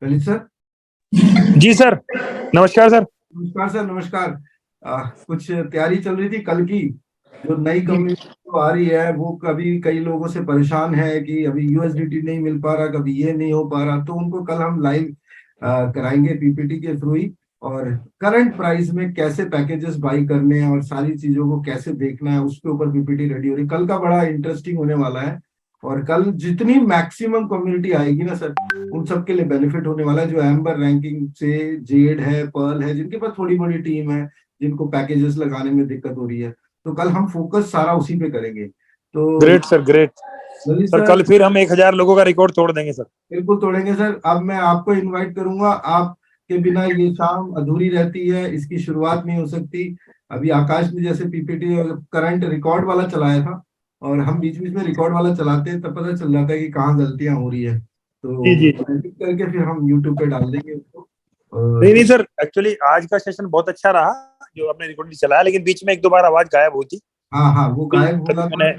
Lalit sir. जी sir. नमस्कार sir. नमस्कार सर, नमस्कार। कुछ तैयारी चल रही थी कल की। जो नई जी कम्युनिटी आ रही है वो कभी कई लोगों से परेशान है कि अभी यूएसडीटी नहीं मिल पा रहा, कभी ये नहीं हो पा रहा, तो उनको कल हम लाइव कराएंगे पीपीटी के थ्रू ही। और करंट प्राइस में कैसे पैकेजेस बाई करने हैं और सारी चीजों को कैसे देखना है उसके ऊपर पीपीटी रेडी हो रही है। कल का बड़ा इंटरेस्टिंग होने वाला है। और कल जितनी मैक्सिमम कम्युनिटी आएगी ना सर, उन सबके लिए बेनिफिट होने वाला है। जो एम्बर रैंकिंग से जेड है, पर्ल है, जिनके पास थोड़ी बड़ी टीम है, जिनको पैकेजेस लगाने में दिक्कत हो रही है, तो कल हम फोकस सारा उसी पे करेंगे। तो great sir, great. Lalit sir sir, कल फिर हम 1000 लोगों का रिकॉर्ड तोड़ देंगे सर। बिल्कुल तोड़ेंगे सर। अब मैं आपको इनवाइट करूंगा, आपके बिना ये शाम अधूरी रहती है, इसकी शुरुआत नहीं हो सकती। अभी आकाश ने जैसे पीपीटी और करंट रिकॉर्ड वाला चलाया था, और हम बीच बीच में रिकॉर्ड वाला चलाते हैं, तब पता चल जाता है कि कहाँ गलतियां हो रही है। जी तो जी जी। एडिट करके फिर हम यूट्यूब पे डाल देंगे उसको। नहीं और नहीं सर, एक्चुअली आज का सेशन बहुत अच्छा रहा जो आपने रिकॉर्ड चलाया, लेकिन बीच में एक दो बार आवाज गायब हुई थी। हाँ हाँ, वो तभी गायब हो तभी रहा था। मैंने।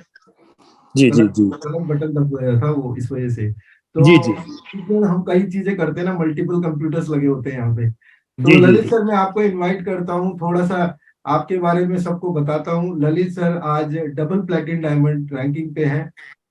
जी जी गलत जी। गलत बटन दब गया था वो, इस वजह से। जी जी तो इसमें हम कई चीजें करते हैं ना, मल्टीपल कंप्यूटर्स लगे होते हैं यहाँ पे। तो जी जी ललित जी। सर, मैं आपको इनवाइट करता हूँ, थोड़ा सा आपके बारे में सबको बताता हूँ। ललित सर आज डबल प्लेटिन डायमंड रैंकिंग पे हैं।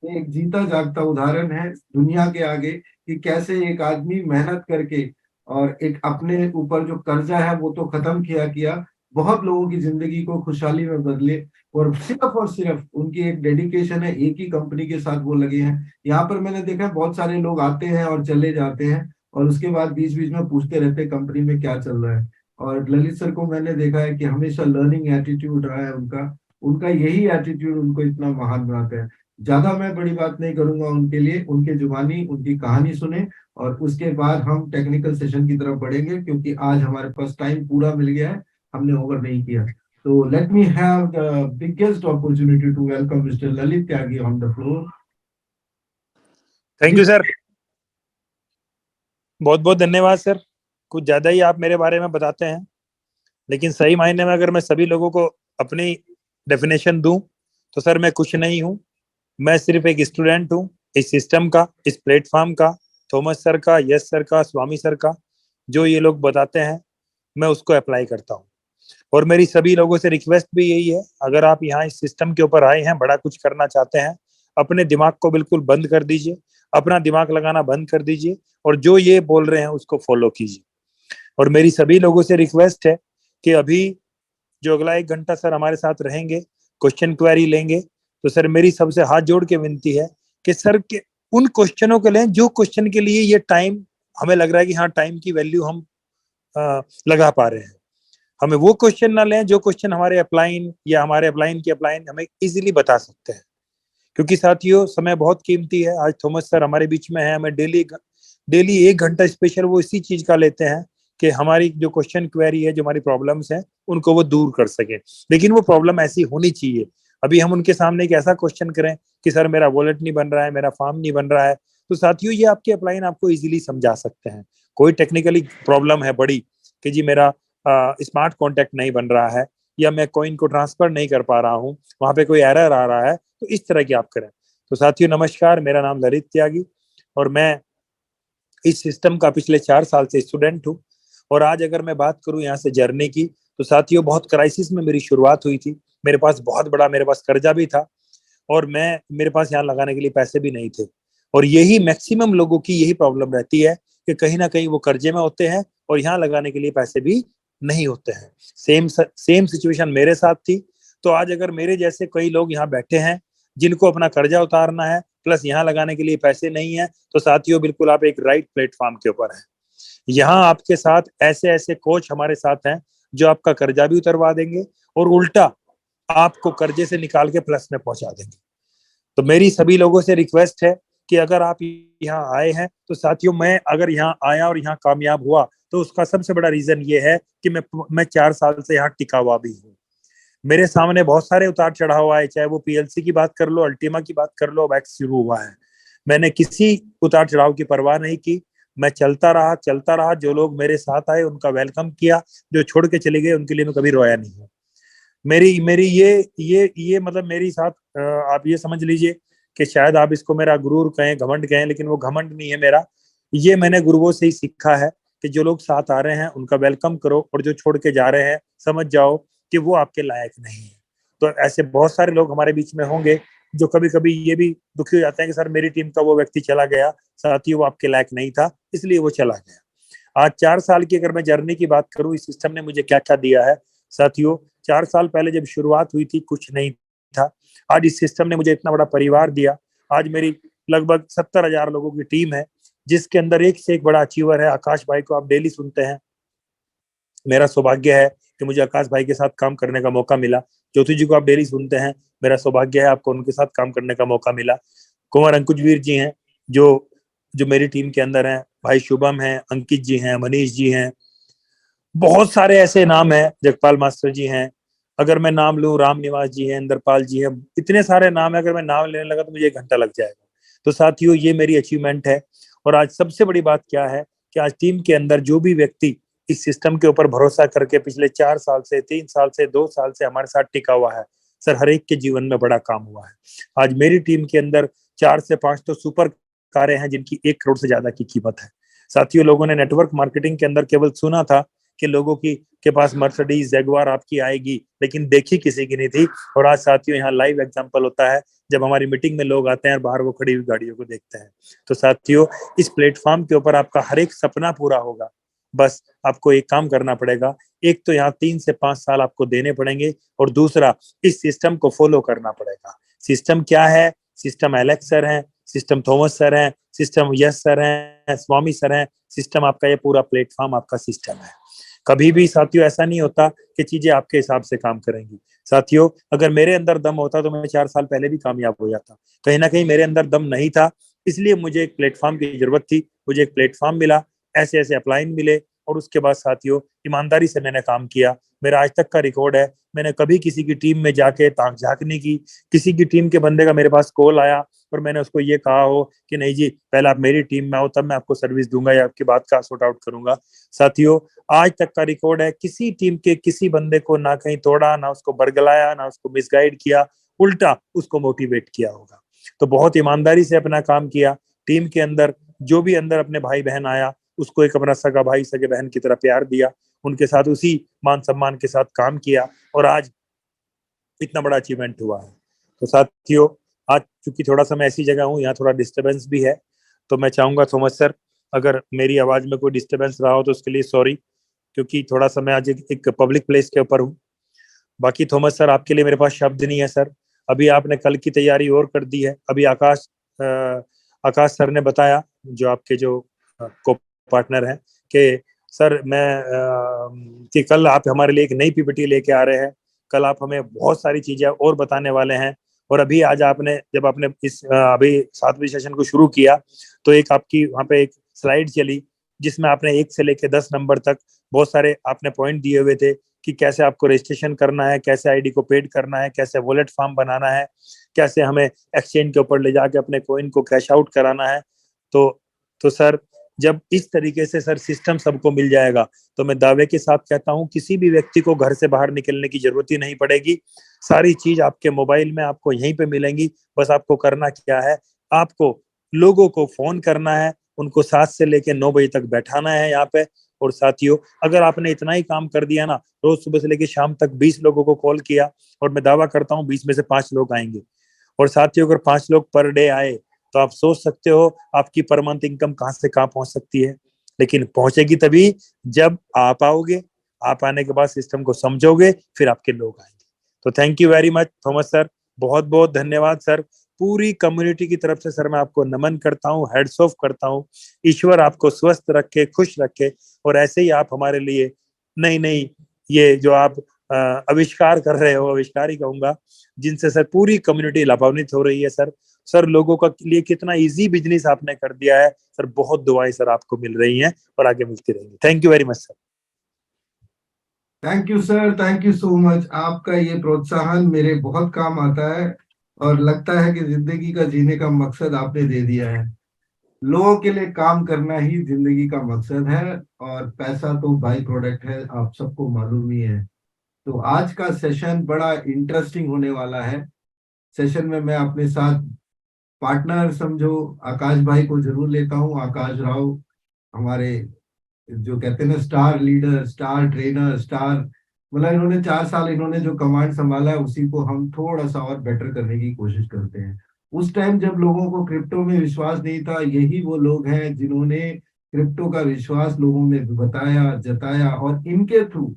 ये एक जीता जागता उदाहरण है दुनिया के आगे कि कैसे एक आदमी मेहनत करके और एक अपने ऊपर जो कर्जा है वो तो खत्म किया किया, बहुत लोगों की जिंदगी को खुशहाली में बदले। और सिर्फ उनकी एक डेडिकेशन है, एक ही कंपनी के साथ वो लगे हैं। यहाँ पर मैंने देखा है बहुत सारे लोग आते हैं और चले जाते हैं, और उसके बाद बीच बीच में पूछते रहते हैं कंपनी में क्या चल रहा है। और ललित सर को मैंने देखा है कि हमेशा लर्निंग एटीट्यूड रहा है उनका। उनका यही एटीट्यूड उनको इतना महान बनाता है। ज्यादा मैं बड़ी बात नहीं करूंगा उनके लिए, उनके जुबानी उनकी कहानी सुने, और उसके बाद हम टेक्निकल सेशन की तरफ बढ़ेंगे, क्योंकि आज हमारे पास टाइम पूरा मिल गया है, हमने ओवर नहीं किया। So let me have the biggest opportunity to welcome Mr. Lalit Tyagi on the floor. Thank ji you sir. बहुत बहुत धन्यवाद सर। कुछ ज्यादा ही आप मेरे बारे में बताते हैं, लेकिन सही मायने में अगर मैं सभी लोगों को अपनी डेफिनेशन दूं तो सर मैं कुछ नहीं हूं। मैं सिर्फ एक स्टूडेंट हूं इस सिस्टम का, इस प्लेटफॉर्म का, थॉमस सर का, यस सर का, स्वामी सर का। जो ये लोग बताते हैं मैं उसको अप्लाई करता हूँ। और मेरी सभी लोगों से रिक्वेस्ट भी यही है, अगर आप यहाँ इस सिस्टम के ऊपर आए हैं, बड़ा कुछ करना चाहते हैं, अपने दिमाग को बिल्कुल बंद कर दीजिए, अपना दिमाग लगाना बंद कर दीजिए और जो ये बोल रहे हैं उसको फॉलो कीजिए। और मेरी सभी लोगों से रिक्वेस्ट है कि अभी जो अगला 1 घंटा सर हमारे साथ रहेंगे, क्वेश्चन क्वेरी लेंगे, तो सर मेरी सबसे हाथ जोड़ के विनती है कि सर के उन क्वेश्चनों को लें जो क्वेश्चन के लिए ये टाइम हमें लग रहा है कि हाँ टाइम की वैल्यू हम लगा पा रहे हैं। हमें वो क्वेश्चन ना लें जो क्वेश्चन हमारे अप्लाइन या हमारे अप्लाइन की अप्लाइन हमें इजीली बता सकते हैं, क्योंकि साथियों समय बहुत कीमती है। आज थॉमस सर हमारे बीच में है, हमें डेली डेली 1 घंटा स्पेशल वो इसी चीज का लेते हैं कि हमारी जो क्वेश्चन क्वेरी है, जो हमारी प्रॉब्लम्स हैं, उनको वो दूर कर सके। लेकिन वो प्रॉब्लम ऐसी होनी चाहिए। अभी हम उनके सामने एक ऐसा क्वेश्चन करें कि सर मेरा वॉलेट नहीं बन रहा है, मेरा फॉर्म नहीं बन रहा है, तो साथियों ये आपके अप्लाइन आपको इजीली समझा सकते हैं। कोई टेक्निकली प्रॉब्लम है बड़ी कि जी मेरा स्मार्ट कॉन्टैक्ट नहीं बन रहा है, या मैं कॉइन को ट्रांसफर नहीं कर पा रहा हूँ, वहां पे कोई एरर आ रहा है, तो इस तरह की आप करें। तो साथियों नमस्कार, मेरा नाम ललित त्यागी और मैं इस सिस्टम का पिछले 4 साल से स्टूडेंट हूँ। और आज अगर मैं बात करूँ यहाँ से जर्नी की, तो साथियों बहुत क्राइसिस में मेरी शुरुआत हुई थी। मेरे पास बहुत बड़ा मेरे पास कर्जा भी था, और मेरे पास यहाँ लगाने के लिए पैसे भी नहीं थे। और यही मैक्सिमम लोगों की यही प्रॉब्लम रहती है कि कहीं ना कहीं वो कर्जे में होते हैं और यहाँ लगाने के लिए पैसे भी नहीं होते हैं। सेम सेम सिचुएशन मेरे साथ थी। तो आज अगर मेरे जैसे कई लोग यहाँ बैठे हैं जिनको अपना कर्जा उतारना है, प्लस यहाँ लगाने के लिए पैसे नहीं है, तो साथियों बिल्कुल आप एक राइट प्लेटफॉर्म के ऊपर हैं। यहाँ आपके साथ ऐसे ऐसे कोच हमारे साथ हैं जो आपका कर्जा भी उतरवा देंगे और उल्टा आपको कर्जे से निकाल के प्लस में पहुंचा देंगे। तो मेरी सभी लोगों से रिक्वेस्ट है कि अगर आप यहाँ आए हैं, तो साथियों मैं अगर यहाँ आया और यहाँ कामयाब हुआ, तो उसका सबसे बड़ा रीजन ये है कि मैं 4 साल से यहाँ टिका हुआ भी हूँ। मेरे सामने बहुत सारे उतार चढ़ाव आए, चाहे वो पीएलसी की बात कर लो, अल्टीमा की बात कर लो, वैक्स शुरू हुआ है। मैंने किसी उतार चढ़ाव की परवाह नहीं की। मैं चलता रहा चलता रहा। जो लोग मेरे साथ आए उनका वेलकम किया, जो छोड़ के चले गए उनके लिए मैं कभी रोया नहीं हूँ। मेरी मेरी ये मतलब मेरी साथ आप ये समझ लीजिए कि शायद आप इसको मेरा गुरूर कहें, घमंड कहें, लेकिन वो घमंड नहीं है मेरा। ये मैंने गुरुओं से ही सीखा है कि जो लोग साथ आ रहे हैं उनका वेलकम करो, और जो छोड़ के जा रहे हैं समझ जाओ कि वो आपके लायक नहीं है। तो ऐसे बहुत सारे लोग हमारे बीच में होंगे जो कभी कभी ये भी दुखी हो जाते हैं कि सर मेरी टीम का वो व्यक्ति चला गया, साथियों वो आपके लायक नहीं था इसलिए वो चला गया। आज 4 साल की अगर मैं जर्नी की बात करूं, इस सिस्टम ने मुझे क्या क्या दिया है साथियों। 4 साल पहले जब शुरुआत हुई थी कुछ नहीं था, आज इस सिस्टम ने मुझे इतना बड़ा परिवार दिया। आज मेरी लगभग 70,000 लोगों की टीम है, जिसके अंदर एक से एक बड़ा अचीवर है। आकाश भाई को आप डेली सुनते हैं, मेरा सौभाग्य है कि मुझे आकाश भाई के साथ काम करने का मौका मिला। ज्योति जी को आप डेली सुनते हैं, मेरा सौभाग्य है आपको उनके साथ काम करने का मौका मिला। कुमार अंकुश वीर जी हैं जो जो मेरी टीम के अंदर हैं, भाई शुभम हैं, अंकित जी हैं, मनीष जी हैं, बहुत सारे ऐसे नाम हैं, जगपाल मास्टर जी हैं। अगर मैं नाम लूं, राम निवास जी हैं, इंद्रपाल जी हैं, इतने सारे नाम है, अगर मैं नाम लेने लगा तो मुझे 1 घंटा लग जाएगा। तो साथियों ये मेरी अचीवमेंट है। और आज सबसे बड़ी बात क्या है कि आज टीम के अंदर जो भी व्यक्ति इस सिस्टम के ऊपर भरोसा करके पिछले 4 साल से, 3 साल से, 2 साल से हमारे साथ टिका हुआ है, सर हर एक के जीवन में बड़ा काम हुआ है। आज मेरी टीम के अंदर 4 से 5 तो सुपर कारें हैं जिनकी 1 करोड़ से ज्यादा की कीमत है। साथियों लोगों ने नेटवर्क मार्केटिंग के अंदर केवल सुना था कि लोगों की के पास मर्सिडीज जगुआर आपकी आएगी, लेकिन देखी किसी की नहीं थी। और आज साथियों यहाँ लाइव एग्जांपल होता है जब हमारी मीटिंग में लोग आते हैं और बाहर वो खड़ी हुई गाड़ियों को देखते हैं। तो साथियों इस प्लेटफॉर्म के ऊपर आपका हर एक सपना पूरा होगा। बस आपको एक काम करना पड़ेगा, एक तो यहाँ 3 से 5 साल आपको देने पड़ेंगे, और दूसरा इस सिस्टम को फॉलो करना पड़ेगा। सिस्टम क्या है? सिस्टम एलेक्स सर है, सिस्टम थॉमस सर है, सिस्टम यस सर है, स्वामी सर है। सिस्टम आपका ये पूरा प्लेटफॉर्म आपका सिस्टम है। कभी भी साथियों ऐसा नहीं होता कि चीजें आपके हिसाब से काम करेंगी। साथियों अगर मेरे अंदर दम होता तो मैं 4 साल पहले भी कामयाब हो जाता। कहीं ना कहीं मेरे अंदर दम नहीं था, इसलिए मुझे एक प्लेटफॉर्म की जरूरत थी। मुझे एक प्लेटफॉर्म मिला, ऐसे ऐसे अपलाइन मिले, और उसके बाद साथियों ईमानदारी से मैंने काम किया। मेरा आज तक का रिकॉर्ड है, मैंने कभी किसी की टीम में जाके ताक झांकने की, किसी की टीम के बंदे का मेरे पास कॉल आया और मैंने उसको ये कहा हो कि नहीं जी पहले आप मेरी टीम में आओ तब मैं आपको सर्विस दूंगा या आपकी बात का सॉर्ट आउट करूंगा। साथियों आज तक का रिकॉर्ड है, किसी टीम के किसी बंदे को ना कहीं तोड़ा, ना उसको बरगलाया, ना उसको मिसगाइड किया, उल्टा उसको मोटिवेट किया होगा। तो बहुत ईमानदारी से अपना काम किया। टीम के अंदर जो भी अंदर अपने भाई बहन आया उसको एक अपना सगा भाई सगे बहन की तरह प्यार दिया, उनके साथ उसी मान सम्मान के साथ काम किया, और आज इतना बड़ा अचीवमेंट हुआ है। तो साथियों आज चूंकि थोड़ा सा मैं ऐसी जगह हूँ, यहाँ थोड़ा डिस्टरबेंस भी है, तो मैं चाहूंगा थॉमस सर अगर मेरी आवाज में कोई डिस्टरबेंस रहा हो तो उसके लिए सॉरी, क्योंकि थोड़ा सा मैं आज एक पब्लिक प्लेस के ऊपर हूँ। बाकी थॉमस सर आपके लिए मेरे पास शब्द नहीं है सर। अभी आपने कल की तैयारी और कर दी है। अभी आकाश सर ने बताया, जो आपके जो को पार्टनर हैं, कि सर कि कल आप हमारे लिए एक नई पीपीटी लेके आ रहे हैं, कल आप हमें बहुत सारी चीजें और बताने वाले हैं। और अभी आज आपने जब आपने इस अभी 7वीं सेशन को शुरू किया तो एक आपकी वहाँ पे एक स्लाइड चली जिसमें आपने 1 से लेके 10 नंबर तक बहुत सारे आपने पॉइंट दिए हुए थे कि कैसे आपको रजिस्ट्रेशन करना है, कैसे आईडी को पेड करना है, कैसे वॉलेट फॉर्म बनाना है, कैसे हमें एक्सचेंज के ऊपर ले जाके अपने कॉइन को कैश आउट कराना है। तो सर जब इस तरीके से सर सिस्टम सबको मिल जाएगा तो मैं दावे के साथ कहता हूं किसी भी व्यक्ति को घर से बाहर निकलने की जरूरत ही नहीं पड़ेगी। सारी चीज आपके मोबाइल में आपको यहीं पे मिलेंगी। बस आपको करना क्या है, आपको लोगों को फोन करना है, उनको 7 से लेकर 9 बजे तक बैठाना है यहाँ पे। और साथियों अगर आपने इतना ही काम कर दिया ना, रोज सुबह से लेकर शाम तक 20 लोगों को कॉल किया, और मैं दावा करता हूँ 20 में से 5 लोग आएंगे। और साथियों अगर 5 लोग पर डे आए तो आप सोच सकते हो आपकी पर मंथ इनकम कहां से कहां पहुंच सकती है। लेकिन पहुंचेगी तभी जब आप आओगे, आप आने के बाद सिस्टम को समझोगे, फिर आपके लोग आएंगे। तो thank you very much Thomas sir, बहुत बहुत धन्यवाद सर। पूरी कम्युनिटी की तरफ से सर मैं आपको नमन करता हूँ, हेड्स ऑफ करता हूँ। ईश्वर आपको स्वस्थ रखे, खुश रखे, और ऐसे ही आप हमारे लिए नई नई ये जो आप आविष्कार कर रहे हो, आविष्कार ही कहूंगा, जिनसे सर पूरी कम्युनिटी लाभान्वित हो रही है सर। सर लोगों का लिए कितना इजी बिजनेस आपने कर दिया है सर। बहुत दुआएं सर आपको मिल रही हैं और आगे मिलती रहेंगी। Thank you very much sir. Thank you sir, thank you so much. आपका ये प्रोत्साहन मेरे बहुत काम आता है, और लगता है कि जिंदगी का जीने का मकसद आपने दे दिया है। लोगों के लिए काम करना ही जिंदगी का मकसद है, और पैसा तो बाई प्रोडक्ट है, आप सबको मालूम ही है। तो आज का सेशन बड़ा इंटरेस्टिंग होने वाला है। सेशन में मैं अपने साथ पार्टनर समझो आकाश भाई को जरूर लेता हूँ, आकाश राव हमारे जो कहते हैं ना star leader, star trainer, star, मतलब इन्होंने 4 साल इन्होंने जो कमांड संभाला है उसी को हम थोड़ा सा और बेटर करने की कोशिश करते हैं। उस टाइम जब लोगों को क्रिप्टो में विश्वास नहीं था, यही वो लोग हैं जिन्होंने क्रिप्टो का विश्वास लोगों में बताया, जताया, और इनके थ्रू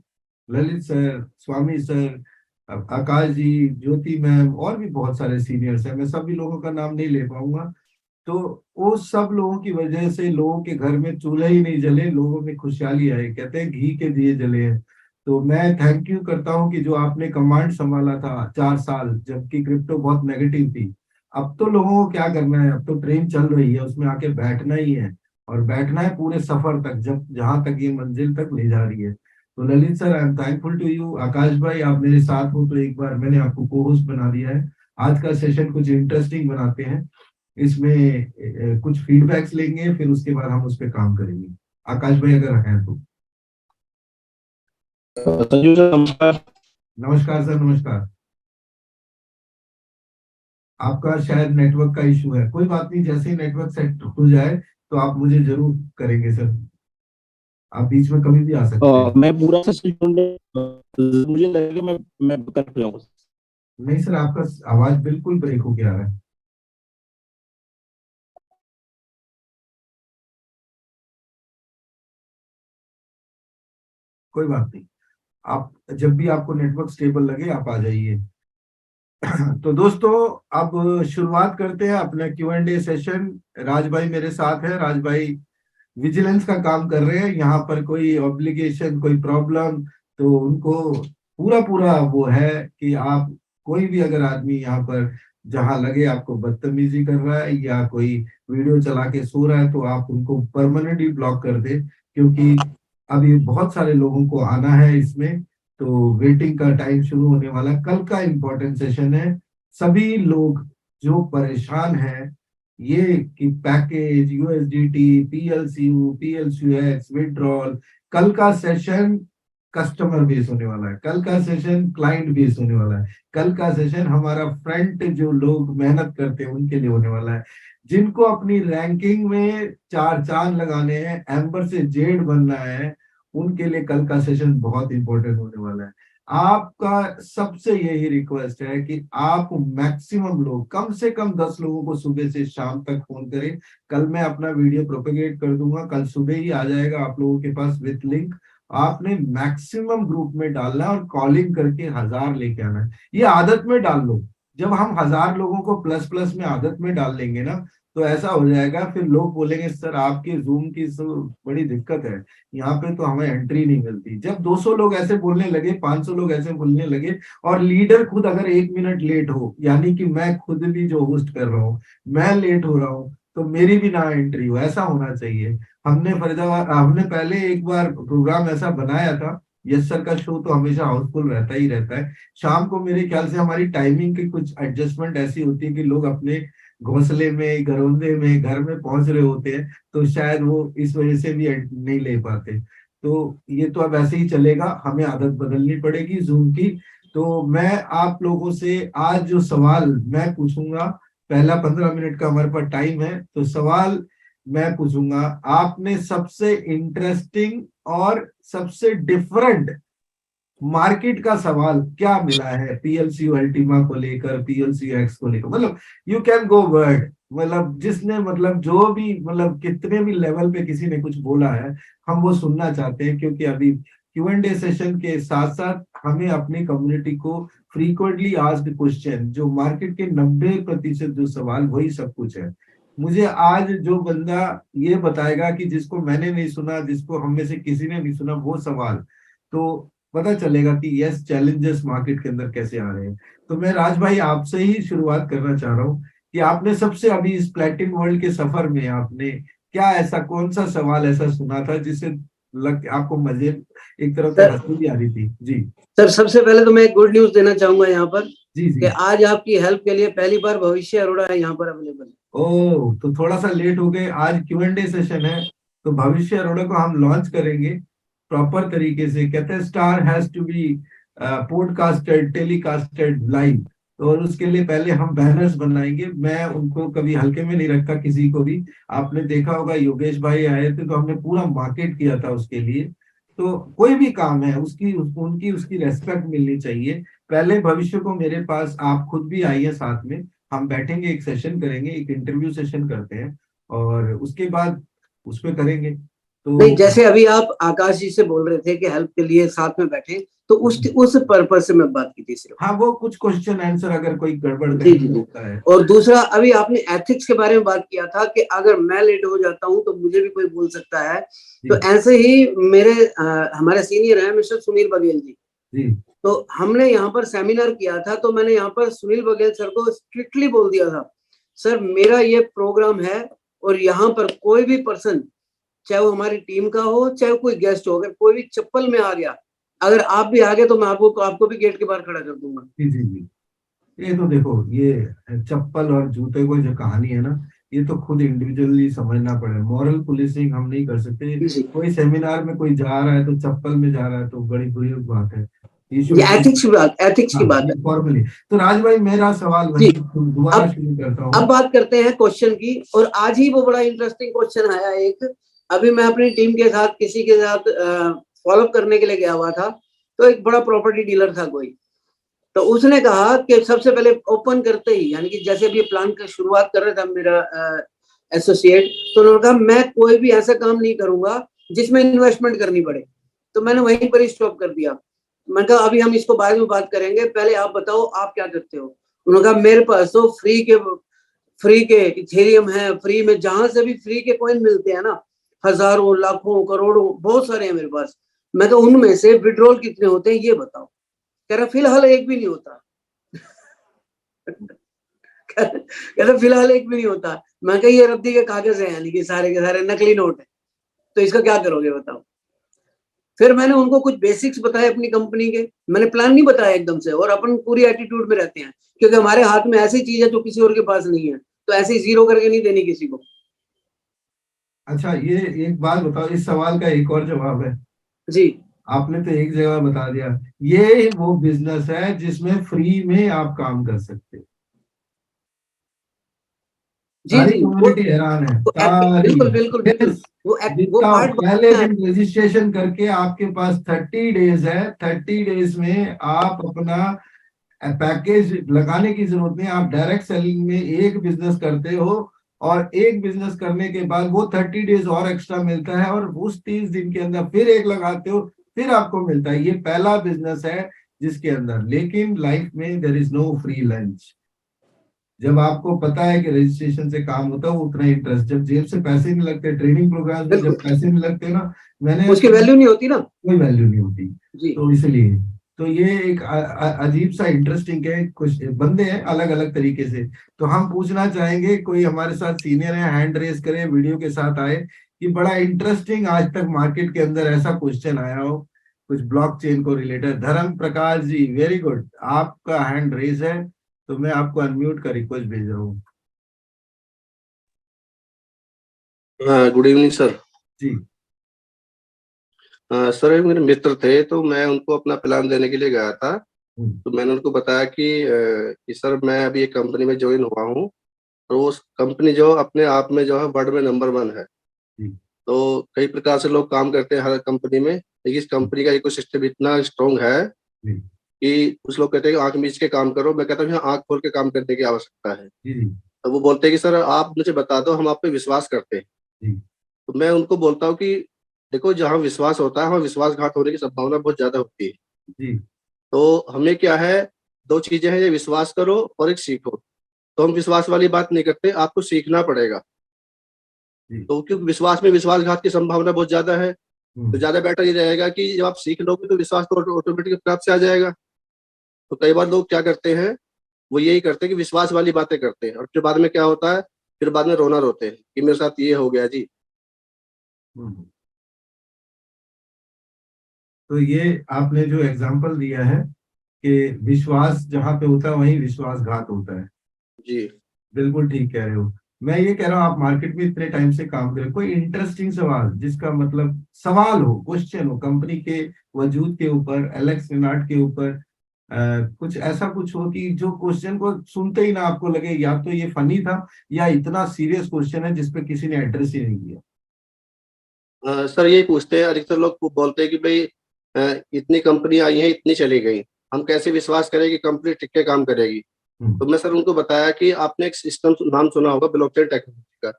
ललित सर, स्वामी सर, आकाश जी, ज्योति मैम और भी बहुत सारे सीनियर्स हैं, मैं सभी लोगों का नाम नहीं ले पाऊंगा। तो वो सब लोगों की वजह से लोगों के घर में चूल्हे ही नहीं जले, लोगों में खुशहाली आई, कहते हैं घी के दिए जले हैं। तो मैं थैंक यू करता हूं कि जो आपने कमांड संभाला था 4 साल, जबकि क्रिप्टो बहुत नेगेटिव थी। अब तो लोगों को क्या करना है, अब तो ट्रेन चल रही है, उसमें आके बैठना ही है, और बैठना है पूरे सफर तक, जब जहां तक ये मंजिल तक ले जा रही है। तो Lalit sir, I am thankful to you. Akash भाई, आप मेरे साथ हो तो एक बार मैंने आपको को होस्ट बना दिया है। आज का सेशन कुछ इंटरेस्टिंग बनाते हैं, इसमें कुछ फीडबैक्स लेंगे, फिर उसके बाद हम उस पर काम करेंगे। आकाश भाई अगर हैं तो। संजू सर नमस्कार। नमस्कार सर, नमस्कार। आपका शायद नेटवर्क का इशू है, कोई बात नहीं, जैसे ही नेटवर्क सेट हो जाए तो आप मुझे जरूर करेंगे सर, आप बीच में कभी भी आ सकते हैं। मैं पूरा सेशन मुझे लगा कि मैं कर जाऊंगा। नहीं सर, आपका आवाज बिल्कुल ब्रेक हो गया है। कोई बात नहीं, आप जब भी आपको नेटवर्क स्टेबल लगे आप आ जाइए। तो दोस्तों, अब शुरुआत करते हैं अपना Q&A सेशन। राज भाई मेरे साथ है, राज भाई विजिलेंस का काम कर रहे हैं यहाँ पर, कोई ऑब्लिगेशन, कोई प्रॉब्लम, तो उनको पूरा पूरा वो है कि आप, कोई भी अगर आदमी यहाँ पर जहां लगे आपको बदतमीजी कर रहा है या कोई वीडियो चला के सो रहा है, तो आप उनको परमानेंटली ब्लॉक कर दे, क्योंकि अभी बहुत सारे लोगों को आना है इसमें, तो वेटिंग का टाइम शुरू होने वाला है। कल का इम्पोर्टेंट सेशन है, सभी लोग जो परेशान हैं ये कि पैकेज, यूएसडीटी, पीएलसीयू, पीएलसीयूएक्स, विड्रॉल, कल का सेशन कस्टमर बेस होने वाला है, कल का सेशन क्लाइंट बेस होने वाला है, कल का सेशन हमारा फ्रंट जो लोग मेहनत करते हैं उनके लिए होने वाला है, जिनको अपनी रैंकिंग में 4 चांद लगाने हैं, एम्बर से जेड बनना है, उनके लिए कल का सेशन बहुत इंपॉर्टेंट होने वाला है। आपका सबसे यही रिक्वेस्ट है कि आप मैक्सिमम लोग, कम से कम 10 लोगों को सुबह से शाम तक फोन करें। कल मैं अपना वीडियो प्रोपेगेट कर दूंगा, कल सुबह ही आ जाएगा आप लोगों के पास विथ लिंक। आपने मैक्सिमम ग्रुप में डालना है और कॉलिंग करके 1000 लेके आना है, ये आदत में डाल लो। जब हम 1000 लोगों को प्लस प्लस में आदत में डाल लेंगे ना, तो ऐसा हो जाएगा, फिर लोग बोलेंगे सर आपके जूम की बड़ी दिक्कत है, यहाँ पे तो हमें एंट्री नहीं मिलती। जब 200 लोग ऐसे बोलने लगे, 500 लोग ऐसे बोलने लगे, और लीडर खुद अगर 1 मिनट लेट हो, यानी कि मैं खुद भी जो होस्ट कर रहा हूँ, मैं लेट हो रहा हूँ, तो मेरी भी ना एंट्री हो, ऐसा होना चाहिए। हमने फरीदाबाद, हमने पहले एक बार प्रोग्राम ऐसा बनाया था, यस सर का शो तो हमेशा हाउसफुल रहता ही रहता है। शाम को मेरे ख्याल से हमारी टाइमिंग की कुछ एडजस्टमेंट ऐसी होती है कि लोग अपने घोंसले में, घरौंदे में, घर में पहुंच रहे होते हैं, तो शायद वो इस वजह से भी नहीं ले पाते। तो ये तो अब ऐसे ही चलेगा, हमें आदत बदलनी पड़ेगी जूम की। तो मैं आप लोगों से आज जो सवाल मैं पूछूंगा, पहला 15 मिनट का हमारे पास टाइम है, तो सवाल मैं पूछूंगा, आपने सबसे इंटरेस्टिंग और सबसे डिफरेंट मार्केट का सवाल क्या मिला है पीएलसीयू अल्टीमा को लेकर, पीएलसीयू एक्स को लेकर, मतलब यू कैन गो वर्ड, मतलब जिसने, मतलब जो भी, मतलब कितने भी लेवल पे किसी ने कुछ बोला है, हम वो सुनना चाहते हैं, क्योंकि अभी Q&A सेशन के साथ साथ हमें अपनी कम्युनिटी को फ्रीक्वेंटली आस्क्ड क्वेश्चन, जो मार्केट के 90% जो सवाल, वही सब कुछ है। मुझे आज जो बंदा ये बताएगा कि जिसको मैंने नहीं सुना, जिसको हम में से किसी ने नहीं सुना, वो सवाल, तो पता चलेगा कि यस, चैलेंजेस मार्केट के अंदर कैसे आ रहे हैं। तो मैं राज भाई आपसे ही शुरुआत करना चाह रहा हूँ कि आपने सबसे अभी इस प्लेटिन वर्ल्ड के सफर में आपने क्या ऐसा, कौन सा सवाल ऐसा सुना था जिससे आपको मजे, एक तरफ से हंसी भी आ रही थी? जी सर, सबसे पहले तो मैं एक गुड न्यूज देना चाहूंगा यहाँ पर जी कि आज आपकी हेल्प के लिए पहली बार भविष्य अरोड़ा है यहाँ पर अवेलेबल। ओ, तो थोड़ा सा लेट हो गए, आज Q&A सेशन है, तो भविष्य अरोड़ा को हम लॉन्च करेंगे प्रॉपर तरीके से। कहते हैं star has to be podcasted, telecasted live, तो और उसके लिए पहले हम बैनर्स बनाएंगे। मैं उनको कभी हल्के में नहीं रखा किसी को भी। आपने देखा होगा योगेश भाई आए थे तो हमने पूरा मार्केट किया था उसके लिए। तो कोई भी काम है उनकी उसकी रेस्पेक्ट मिलनी चाहिए। पहले भविष्य को मेरे पास आप खुद भी आइए, साथ में हम बैठेंगे, एक सेशन करेंगे, एक इंटरव्यू सेशन करते हैं और उसके बाद उस पर करेंगे। नहीं, तो जैसे अभी आप आकाश जी से बोल रहे थे कि हेल्प के लिए साथ में बैठे, तो उस पर्पज से मैं बात की थी सिर्फ। हाँ, वो कुछ क्वेश्चन आंसर अगर कोई गड़बड़ जी जी जी। होता है। और दूसरा, अभी आपने एथिक्स के बारे में बात किया था कि अगर मैं लेट हो जाता हूं तो मुझे भी कोई बोल सकता है। तो ऐसे ही हमारे सीनियर हैं मिस्टर सुनील बघेल जी। जी तो हमने यहाँ पर सेमिनार किया था, तो मैंने यहाँ पर सुनील बघेल सर को स्ट्रिक्टली बोल दिया था, सर मेरा ये प्रोग्राम है और यहाँ पर कोई भी पर्सन, चाहे वो हमारी टीम का हो चाहे कोई गेस्ट हो, अगर कोई भी चप्पल में आ गया, अगर आप भी आ गए तो मैं आपको भी गेट के बाहर खड़ा कर दूंगा। जी जी जी। ये तो देखो, ये चप्पल और जूते को जो कहानी है ना, ये तो खुद इंडिविजुअली समझना पड़ेगा। मॉरल पुलिसिंग हम नहीं कर सकते। कोई सेमिनार में कोई जा रहा है तो चप्पल में जा रहा है तो बड़ी बुरी बात है। ये एथिक्स की बात है फॉर्मली। तो राज भाई, मेरा सवाल वही दोबारा शुरू करता हूँ। अब बात करते हैं क्वेश्चन की, और आज ही वो बड़ा इंटरेस्टिंग क्वेश्चन आया एक। अभी मैं अपनी टीम के साथ किसी के साथ फॉलोअप करने के लिए गया हुआ था, तो एक बड़ा प्रॉपर्टी डीलर था कोई, तो उसने कहा कि सबसे पहले ओपन करते ही, यानी कि जैसे भी प्लान की शुरुआत कर रहा था मेरा एसोसिएट, तो उन्होंने कहा मैं कोई भी ऐसा काम नहीं करूंगा जिसमें इन्वेस्टमेंट करनी पड़े। तो मैंने वहीं पर ही स्टॉप कर दिया। मैंने कहा अभी हम इसको बाद में बात करेंगे, पहले आप बताओ आप क्या करते हो। उन्होंने कहा मेरे पास तो फ्री के इथेरियम है, फ्री में जहां से भी फ्री के कॉइन मिलते हैं ना, हजारों लाखों करोड़ों बहुत सारे हैं मेरे पास। मैं तो उनमें से विड्रॉल कितने होते हैं ये बताओ। कह रहा फिलहाल एक भी नहीं होता। कह रहा फिलहाल एक भी नहीं होता। मैं कहा ये रद्दी के कागज है, यानी कि सारे के सारे नकली नोट है, तो इसका क्या करोगे बताओ। फिर मैंने उनको कुछ बेसिक्स बताए अपनी कंपनी के, मैंने प्लान नहीं बताया एकदम से, और अपन पूरी एटीट्यूड में रहते हैं क्योंकि हमारे हाथ में ऐसी चीज है जो किसी और के पास नहीं है, तो ऐसे ही जीरो करके नहीं देनी किसी को। अच्छा, ये एक बात बताओ, इस सवाल का एक और जवाब है जी। आपने तो एक जगह बता दिया, ये वो बिजनेस है जिसमें फ्री में आप काम कर सकते हो। जी सारी जी, कम्युनिटी हैरान है, सारी। बिल्कुल बिल्कुल बिल्कुल। वो जितना पार्ट पहले दिन रजिस्ट्रेशन करके आपके पास 30 डेज है, 30 डेज में आप अपना पैकेज लगाने की जरूरत नहीं। आप डायरेक्ट सेलिंग में एक बिजनेस करते हो और एक बिजनेस करने के बाद वो 30 डेज और एक्स्ट्रा मिलता है, और उस 30 दिन के अंदर फिर एक लगाते हो, फिर आपको मिलता है। ये पहला बिजनेस है जिसके अंदर। लेकिन लाइफ में there is no free lunch. जब आपको पता है कि रजिस्ट्रेशन से काम होता है, वो उतना इंटरेस्ट, जब जेब से पैसे नहीं लगते, ट्रेनिंग प्रोग्राम में जब पैसे नहीं लगते ना, मैंने उसकी वैल्यू नहीं होती ना, कोई वैल्यू नहीं होती। जी। तो इसलिए तो ये एक अजीब सा इंटरेस्टिंग है। कुछ बंदे हैं अलग अलग तरीके से। तो हम पूछना चाहेंगे, कोई हमारे साथ सीनियर है, हैंड रेस करें, वीडियो के साथ आए, कि बड़ा इंटरेस्टिंग आज तक मार्केट के अंदर ऐसा क्वेश्चन आया हो कुछ ब्लॉकचेन को रिलेटेड। धर्म प्रकाश जी, वेरी गुड, आपका हैंड रेस है, तो मैं आपको अनम्यूट का रिक्वेस्ट भेज रहा हूँ। Good evening sir. जी सर एक मेरे मित्र थे, तो मैं उनको अपना प्लान देने के लिए गया था। तो मैंने उनको बताया कि सर मैं अभी एक कंपनी में ज्वाइन हुआ हूँ, और वो कंपनी जो अपने आप में जो है वर्ल्ड में नंबर 1 है। तो कई प्रकार से लोग काम करते हैं हर कंपनी में, लेकिन इस कंपनी का इकोसिस्टम इतना स्ट्रॉन्ग है कि कुछ लोग कहते हैं कि आंख मीच के काम करो, मैं कहता हूँ यहाँ आंख खोल के काम करने की आवश्यकता है। तो वो बोलते हैं कि सर आप मुझे बता दो, हम आप पे विश्वास करते हैं। तो मैं उनको बोलता हूँ कि देखो, जहाँ विश्वास होता है वहाँ विश्वासघात होने की संभावना बहुत ज्यादा होती है। तो हमें क्या है, 2 चीजें हैं, ये विश्वास करो और एक सीखो। तो हम विश्वास वाली बात नहीं करते, आपको सीखना पड़ेगा। तो क्योंकि विश्वास में विश्वासघात की संभावना बहुत ज्यादा है, तो ज्यादा बेटर ये रहेगा कि जब आप सीख लोगे तो विश्वास तो ऑटोमेटिक अपने आप से आ जाएगा। तो कई बार लोग क्या करते हैं, वो यही करते हैं कि विश्वास वाली बातें करते हैं, और फिर बाद में क्या होता है, फिर बाद में रोना रोते हैं कि मेरे साथ ये हो गया जी। तो ये आपने जो एग्जांपल दिया है कि विश्वास जहां पे होता है वहीं विश्वासघात होता है, जी बिल्कुल ठीक कह रहे हो। मैं ये कह रहा हूँ, आप मार्केट में इतने टाइम से काम करें, कोई इंटरेस्टिंग सवाल, जिसका मतलब सवाल हो, क्वेश्चन हो कंपनी के वजूद के ऊपर, एलेक्स लिनार्ड के ऊपर, कुछ ऐसा कुछ हो कि जो क्वेश्चन को सुनते ही ना आपको लगे या तो ये फनी था या इतना सीरियस क्वेश्चन है जिसपे किसी ने एड्रेस ही नहीं किया। सर यही पूछते हैं, अधिकतर लोग बोलते हैं कि भाई इतनी कंपनी आई है, इतनी चली गई, हम कैसे विश्वास करें कि कंपनी टिक के काम करेगी। तो मैं सर उनको बताया कि आपने एक सिस्टम नाम सुना होगा ब्लॉकचेन टेक्नोलॉजी का।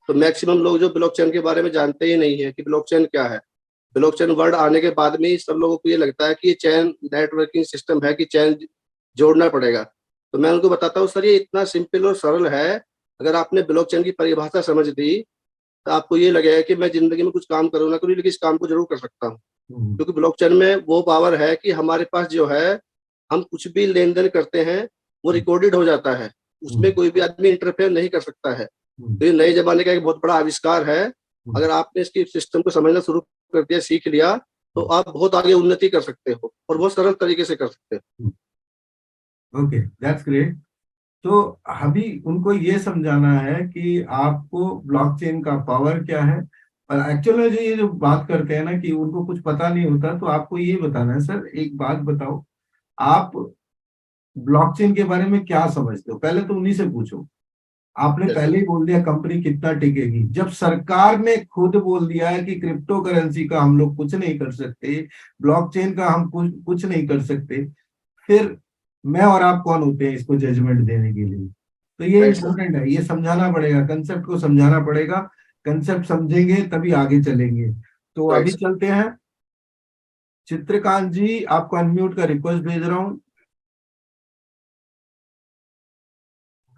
तो मैक्सिमम लोग जो ब्लॉकचेन के बारे में जानते ही नहीं है कि ब्लॉकचेन क्या है। ब्लॉकचेन वर्ड आने के बाद में ही सब लोगों को ये लगता है कि ये चेन नेटवर्किंग सिस्टम है, कि चेन जोड़ना पड़ेगा। तो मैं उनको बताता हूँ सर ये इतना सिंपल और सरल है। अगर आपने ब्लॉकचेन की परिभाषा समझ दी तो आपको ये लगेगा कि मैं जिंदगी में कुछ काम करूँ ना करूँ, लेकिन इस काम को जरूर कर सकता हूँ। क्योंकि ब्लॉकचेन में वो पावर है कि हमारे पास जो है, हम कुछ भी लेन देन करते हैं वो रिकॉर्डेड हो जाता है, उसमें कोई भी आदमी इंटरफेयर नहीं कर सकता है। तो ये नए जमाने का एक बहुत बड़ा आविष्कार है। अगर आपने इसकी सिस्टम को समझना शुरू कर दिया, सीख लिया, तो आप बहुत आगे उन्नति कर सकते हो और बहुत सरल तरीके से कर सकते हो। Okay, that's great. तो अभी उनको ये समझाना है कि आपको ब्लॉकचेन का पावर क्या है। और एक्चुअली में जो ये जो बात करते हैं ना कि उनको कुछ पता नहीं होता, तो आपको ये बताना है सर, एक बात बताओ, आप ब्लॉकचेन के बारे में क्या समझते हो, पहले तो उन्हीं से पूछो। आपने Yes, पहले ही बोल दिया कंपनी कितना टिकेगी, जब सरकार ने खुद बोल दिया है कि क्रिप्टो करेंसी का हम लोग कुछ नहीं कर सकते, ब्लॉकचेन का हम कुछ नहीं कर सकते, फिर मैं और आप कौन होते हैं इसको जजमेंट देने के लिए। तो ये right, sir. इम्पोर्टेंट है, ये समझाना पड़ेगा, कंसेप्ट को समझाना पड़ेगा। कंसेप्ट समझेंगे तभी आगे चलेंगे। तो Right, अभी sir. चलते हैं। चित्रकांत जी, आपको अनम्यूट का रिक्वेस्ट भेज रहा हूँ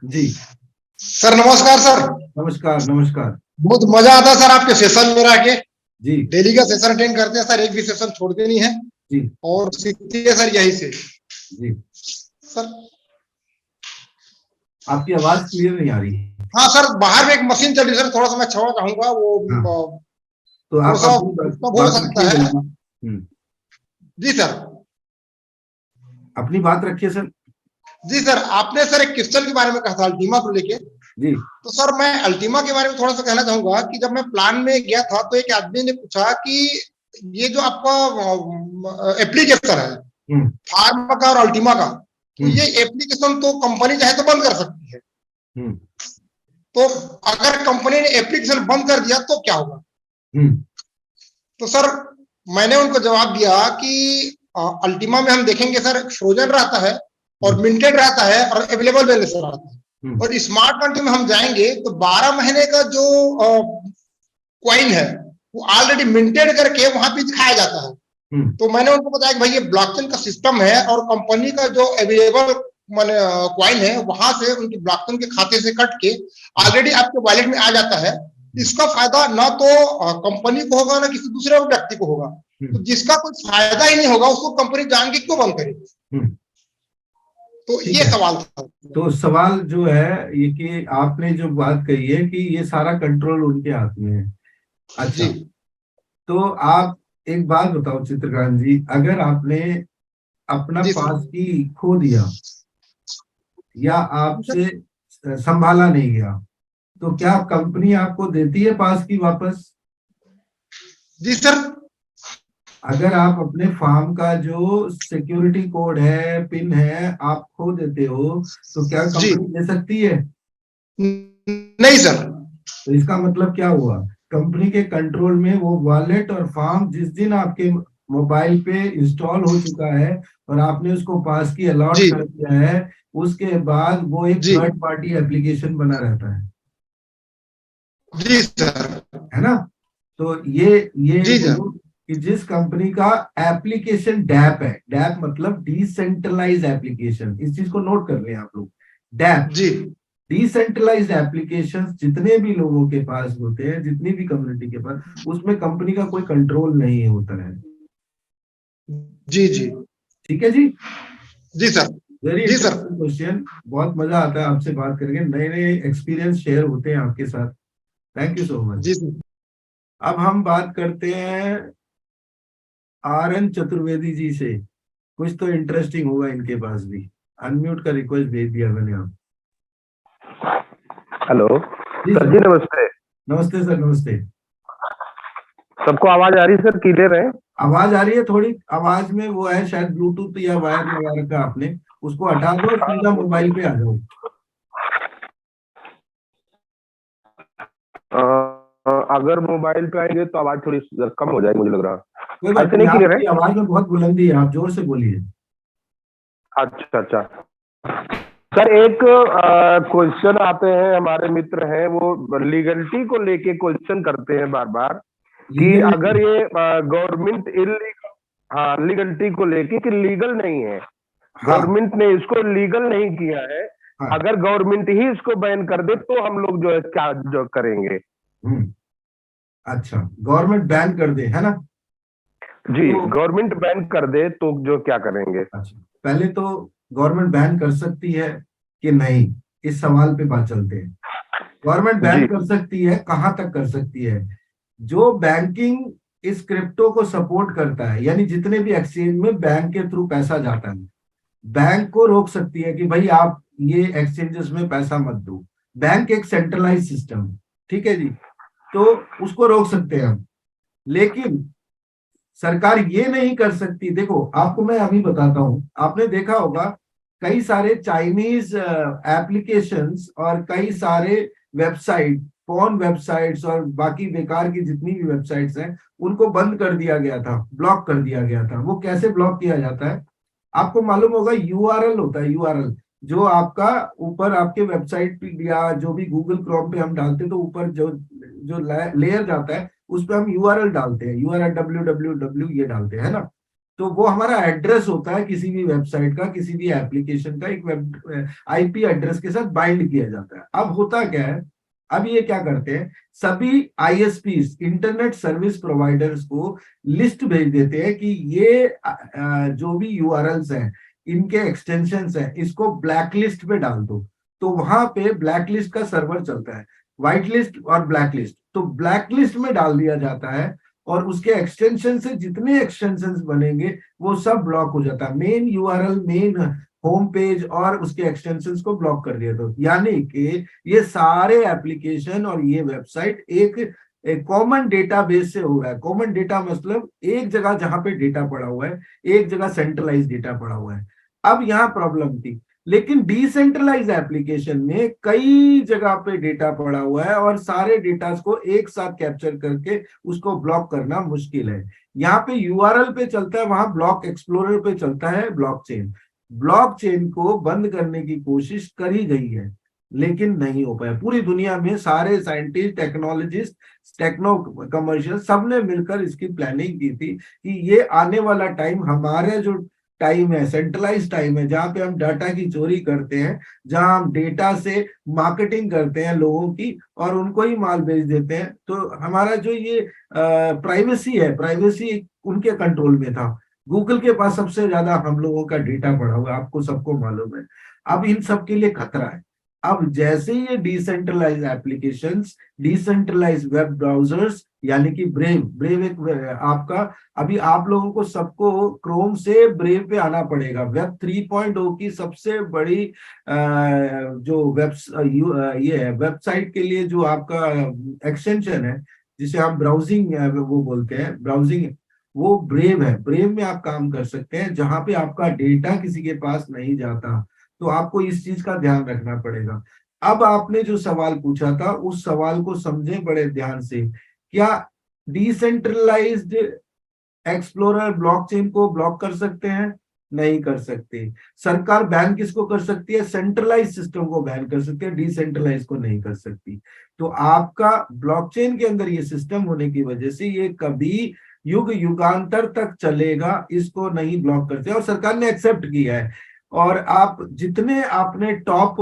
जी। सर नमस्कार सर। नमस्कार नमस्कार बहुत मजा आता है सर आपके सेशन में रह के। जी डेली का सेशन अटेंड करते हैं सर, एक भी सेशन छोड़ते नहीं है जी और सीखते हैं सर यही से। जी। सर आपकी आवाज क्लियर नहीं आ रही है। हाँ सर, बाहर में एक मशीन चल रही है सर, थोड़ा सा मैं क्षमा चाहूंगा, वो तो थोड़ा आप सा अपनी डिस्टर्ब हो बात सकता रखिए है। जल्दी। जी सर। अपनी बात रखिए सर। जी सर, आपने सर एक क्रिस्टल के बारे में कहा था, अल्टीमा को लेके। जी तो सर मैं अल्टीमा के बारे में थोड़ा सा कहना चाहूंगा कि जब मैं प्लान में गया था तो एक आदमी ने पूछा कि ये जो आपका एप्लीकेशन है फार्मा का और अल्टीमा का, तो ये एप्लीकेशन तो कंपनी चाहे तो बंद कर सकती है। तो अगर कंपनी ने एप्लीकेशन बंद कर दिया तो क्या होगा? तो सर मैंने उनको जवाब दिया कि अल्टीमा में हम देखेंगे सर, फ्रोजन रहता है और मिंटेड रहता है और अवेलेबल बैलेंस रहता है। और स्मार्ट कंट्री में हम जाएंगे तो 12 महीने का जो कॉइन है वो ऑलरेडी मिंटेड करके वहां पे दिखाया जाता है। तो मैंने उनको बताया कि भाई ये ब्लॉकचेन का सिस्टम है और कंपनी का जो अवेलेबल माने कॉइन है वहां से उनकी ब्लॉकचेन के खाते से कट के ऑलरेडी आपके वॉलेट में आ जाता है। इसका फायदा ना तो कंपनी को होगा ना किसी दूसरे व्यक्ति को होगा। तो जिसका कोई फायदा ही नहीं होगा उसको कंपनी जान के क्यों बंद करेगी? तो ये सवाल था। तो सवाल जो है ये कि आपने जो बात कही है कि ये सारा कंट्रोल उनके हाथ में है। अच्छा, तो आप एक बात बताओ चित्रकांत जी, अगर आपने अपना पास की खो दिया या आपसे संभाला नहीं गया, तो क्या कंपनी आपको देती है पास की वापस? जी सर। अगर आप अपने फार्म का जो सिक्योरिटी कोड है, पिन है, आप खो देते हो, तो क्या कंपनी दे सकती है? नहीं सर। तो इसका मतलब क्या हुआ? कंपनी के कंट्रोल में वो वॉलेट और फार्म जिस दिन आपके मोबाइल पे इंस्टॉल हो चुका है और आपने उसको पास की अलॉट कर दिया है, उसके बाद वो एक थर्ड पार्टी एप्लीकेशन बना रहता है। जी सर। है ना? तो ये कि जिस कंपनी का एप्लीकेशन डैप है, डैप मतलब डिसेंट्रलाइज एप्लीकेशन, इस चीज को नोट कर रहे हैं आप लोग, डैप जी, डिसेंट्रलाइज एप्लीकेशन जितने भी लोगों के पास होते हैं, जितनी भी कम्युनिटी के पास, उसमें कंपनी का कोई कंट्रोल नहीं होता है। जी जी ठीक है जी। जी सर। वेरी इंटरेस्टिंग क्वेश्चन, बहुत मजा आता है आपसे बात करके, नए नए एक्सपीरियंस शेयर होते हैं आपके साथ। Thank you so much ji sir. अब हम बात करते हैं RN चतुर्वेदी जी से, कुछ तो इंटरेस्टिंग होगा इनके पास भी। अनम्यूट का रिक्वेस्ट भेज दिया मैंने आप। हेलो सर जी, नमस्ते। नमस्ते सर, नमस्ते। सबको आवाज आ रही है सर, क्लियर है? आवाज आ रही है, थोड़ी आवाज में वो है शायद ब्लूटूथ या वायर लगा रखा आपने, उसको हटा दो, सीधा मोबाइल पे आ जाओ। अगर मोबाइल पे आएंगे तो आवाज थोड़ी कम हो जाएगी, मुझे लग रहा है। कोई बात ऐसे नहीं, नहीं क्लियर है? आपकी आवाज में बहुत बुलंदी है, आप जोर से बोलिए। अच्छा अच्छा सर, एक क्वेश्चन आते हैं, हमारे मित्र हैं वो लीगलिटी को लेके क्वेश्चन करते हैं बार बार कि Legality? अगर ये गवर्नमेंट इलीगल, हाँ लीगलिटी को लेके कि लीगल नहीं है, हाँ गवर्नमेंट ने इसको लीगल नहीं किया है, हाँ। अगर गवर्नमेंट ही इसको बैन कर दे तो हम लोग जो है क्या जो करेंगे? अच्छा, गवर्नमेंट बैन कर दे, है ना? जी, तो गवर्नमेंट बैन कर दे तो जो क्या करेंगे? अच्छा, पहले तो गवर्नमेंट बैन कर सकती है कि नहीं, इस सवाल पे बात चलते हैं। गवर्नमेंट बैन जी कर सकती है, कहां तक कर सकती है? जो बैंकिंग इस क्रिप्टो को सपोर्ट करता है, यानी जितने भी एक्सचेंज में बैंक के थ्रू पैसा जाता है, बैंक को रोक सकती है कि भाई आप ये एक्सचेंजेस में पैसा मत दो। बैंक एक सेंट्रलाइज सिस्टम है, ठीक है जी, तो उसको रोक सकते हैं हम। लेकिन सरकार ये नहीं कर सकती। देखो, आपको मैं अभी बताता हूं, आपने देखा होगा कई सारे चाइनीज एप्लीकेशंस और कई सारे वेबसाइट, फोन वेबसाइट्स और बाकी बेकार की जितनी भी वेबसाइट्स हैं, उनको बंद कर दिया गया था, ब्लॉक कर दिया गया था। वो कैसे ब्लॉक किया जाता है? आपको मालूम होगा, यूआरएल होता है, यूआरएल जो आपका ऊपर आपके वेबसाइट पे या जो भी गूगल क्रोम पे हम डालते हैं, तो ऊपर जो जो लेयर जाता है उस पर हम यूआरएल डालते हैं, यूआरएल www ये डालते हैं, है ना? तो वो हमारा एड्रेस होता है किसी भी वेबसाइट का, किसी भी एप्लीकेशन का, एक वेब आईपी एड्रेस के साथ बाइंड किया जाता है। अब होता क्या है, अब ये क्या करते हैं, सभी आईएसपीज, इंटरनेट सर्विस प्रोवाइडर्स को लिस्ट भेज देते हैं कि ये जो भी यूआरएल्स हैं, इनके एक्सटेंशंस हैं, इसको ब्लैक लिस्ट पे डाल दो। तो वहां पे ब्लैक लिस्ट का सर्वर चलता है, व्हाइट लिस्ट और ब्लैक लिस्ट। तो ब्लैक लिस्ट में डाल दिया जाता है और उसके एक्सटेंशन से जितने एक्सटेंशंस बनेंगे वो सब ब्लॉक हो जाता है। Main URL, main home page और उसके एक्सटेंशंस को ब्लॉक कर दिया। तो यानी कि ये सारे एप्लीकेशन और ये वेबसाइट एक कॉमन डेटाबेस से हो रहा है। कॉमन डेटा मतलब एक जगह जहां पे डेटा पड़ा हुआ है, एक जगह सेंट्रलाइज डेटा पड़ा हुआ है। अब यहाँ प्रॉब्लम थी, लेकिन डिसेंट्रलाइज एप्लीकेशन में कई जगह पे डेटा पड़ा हुआ है और सारे डेटा को एक साथ कैप्चर करके उसको ब्लॉक करना मुश्किल है। यहाँ पे यूआरएल पे चलता है, वहां ब्लॉक एक्सप्लोरर पे चलता है ब्लॉकचेन। ब्लॉकचेन को बंद करने की कोशिश करी गई है, लेकिन नहीं हो पाया। पूरी दुनिया में सारे साइंटिस्ट, टेक्नोलॉजिस्ट, टेक्नो कमर्शियल, सबने मिलकर इसकी प्लानिंग की थी कि ये आने वाला टाइम, हमारे जो टाइम है, सेंट्रलाइज टाइम है, जहां पे हम डाटा की चोरी करते हैं, जहां हम डेटा से मार्केटिंग करते हैं लोगों की और उनको ही माल बेच देते हैं। तो हमारा जो ये प्राइवेसी है, प्राइवेसी उनके कंट्रोल में था। गूगल के पास सबसे ज्यादा हम लोगों का डेटा पड़ा हुआ है, आपको सबको मालूम है। अब इन सब के लिए खतरा है। अब जैसे ये decentralise applications, decentralise web browsers, यानी कि ब्रेव एक आपका, अभी आप लोगों को सबको क्रोम से ब्रेव पे आना पड़ेगा। वेब 3.0 की सबसे बड़ी जो ये है वेबसाइट के लिए जो आपका एक्सटेंशन है, जिसे आप ब्राउजिंग वो बोलते हैं, ब्राउजिंग, वो ब्रेव है। ब्रेव में आप काम कर सकते हैं, जहां पे आपका डेटा किसी के पास नहीं जाता। तो आपको इस चीज का ध्यान रखना पड़ेगा। अब आपने जो सवाल पूछा था, उस सवाल को समझे बड़े ध्यान से। क्या डिसेंट्रलाइज्ड एक्सप्लोरर ब्लॉकचेन को ब्लॉक कर सकते हैं? नहीं कर सकते। सरकार बैन किसको कर सकती है? सेंट्रलाइज सिस्टम को बैन कर सकती है, डिसेंट्रलाइज को नहीं कर सकती। तो आपका ब्लॉकचेन के अंदर ये सिस्टम होने की वजह से ये कभी युग युगांतर तक चलेगा, इसको नहीं ब्लॉक करते, और सरकार ने एक्सेप्ट किया है। और आप जितने आपने टॉप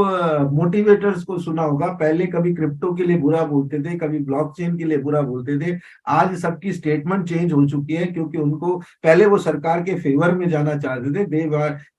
मोटिवेटर्स को सुना होगा, पहले कभी क्रिप्टो के लिए बुरा बोलते थे, कभी ब्लॉकचेन के लिए बुरा बोलते थे, आज सबकी स्टेटमेंट चेंज हो चुकी है, क्योंकि उनको पहले वो सरकार के फेवर में जाना चाहते थे,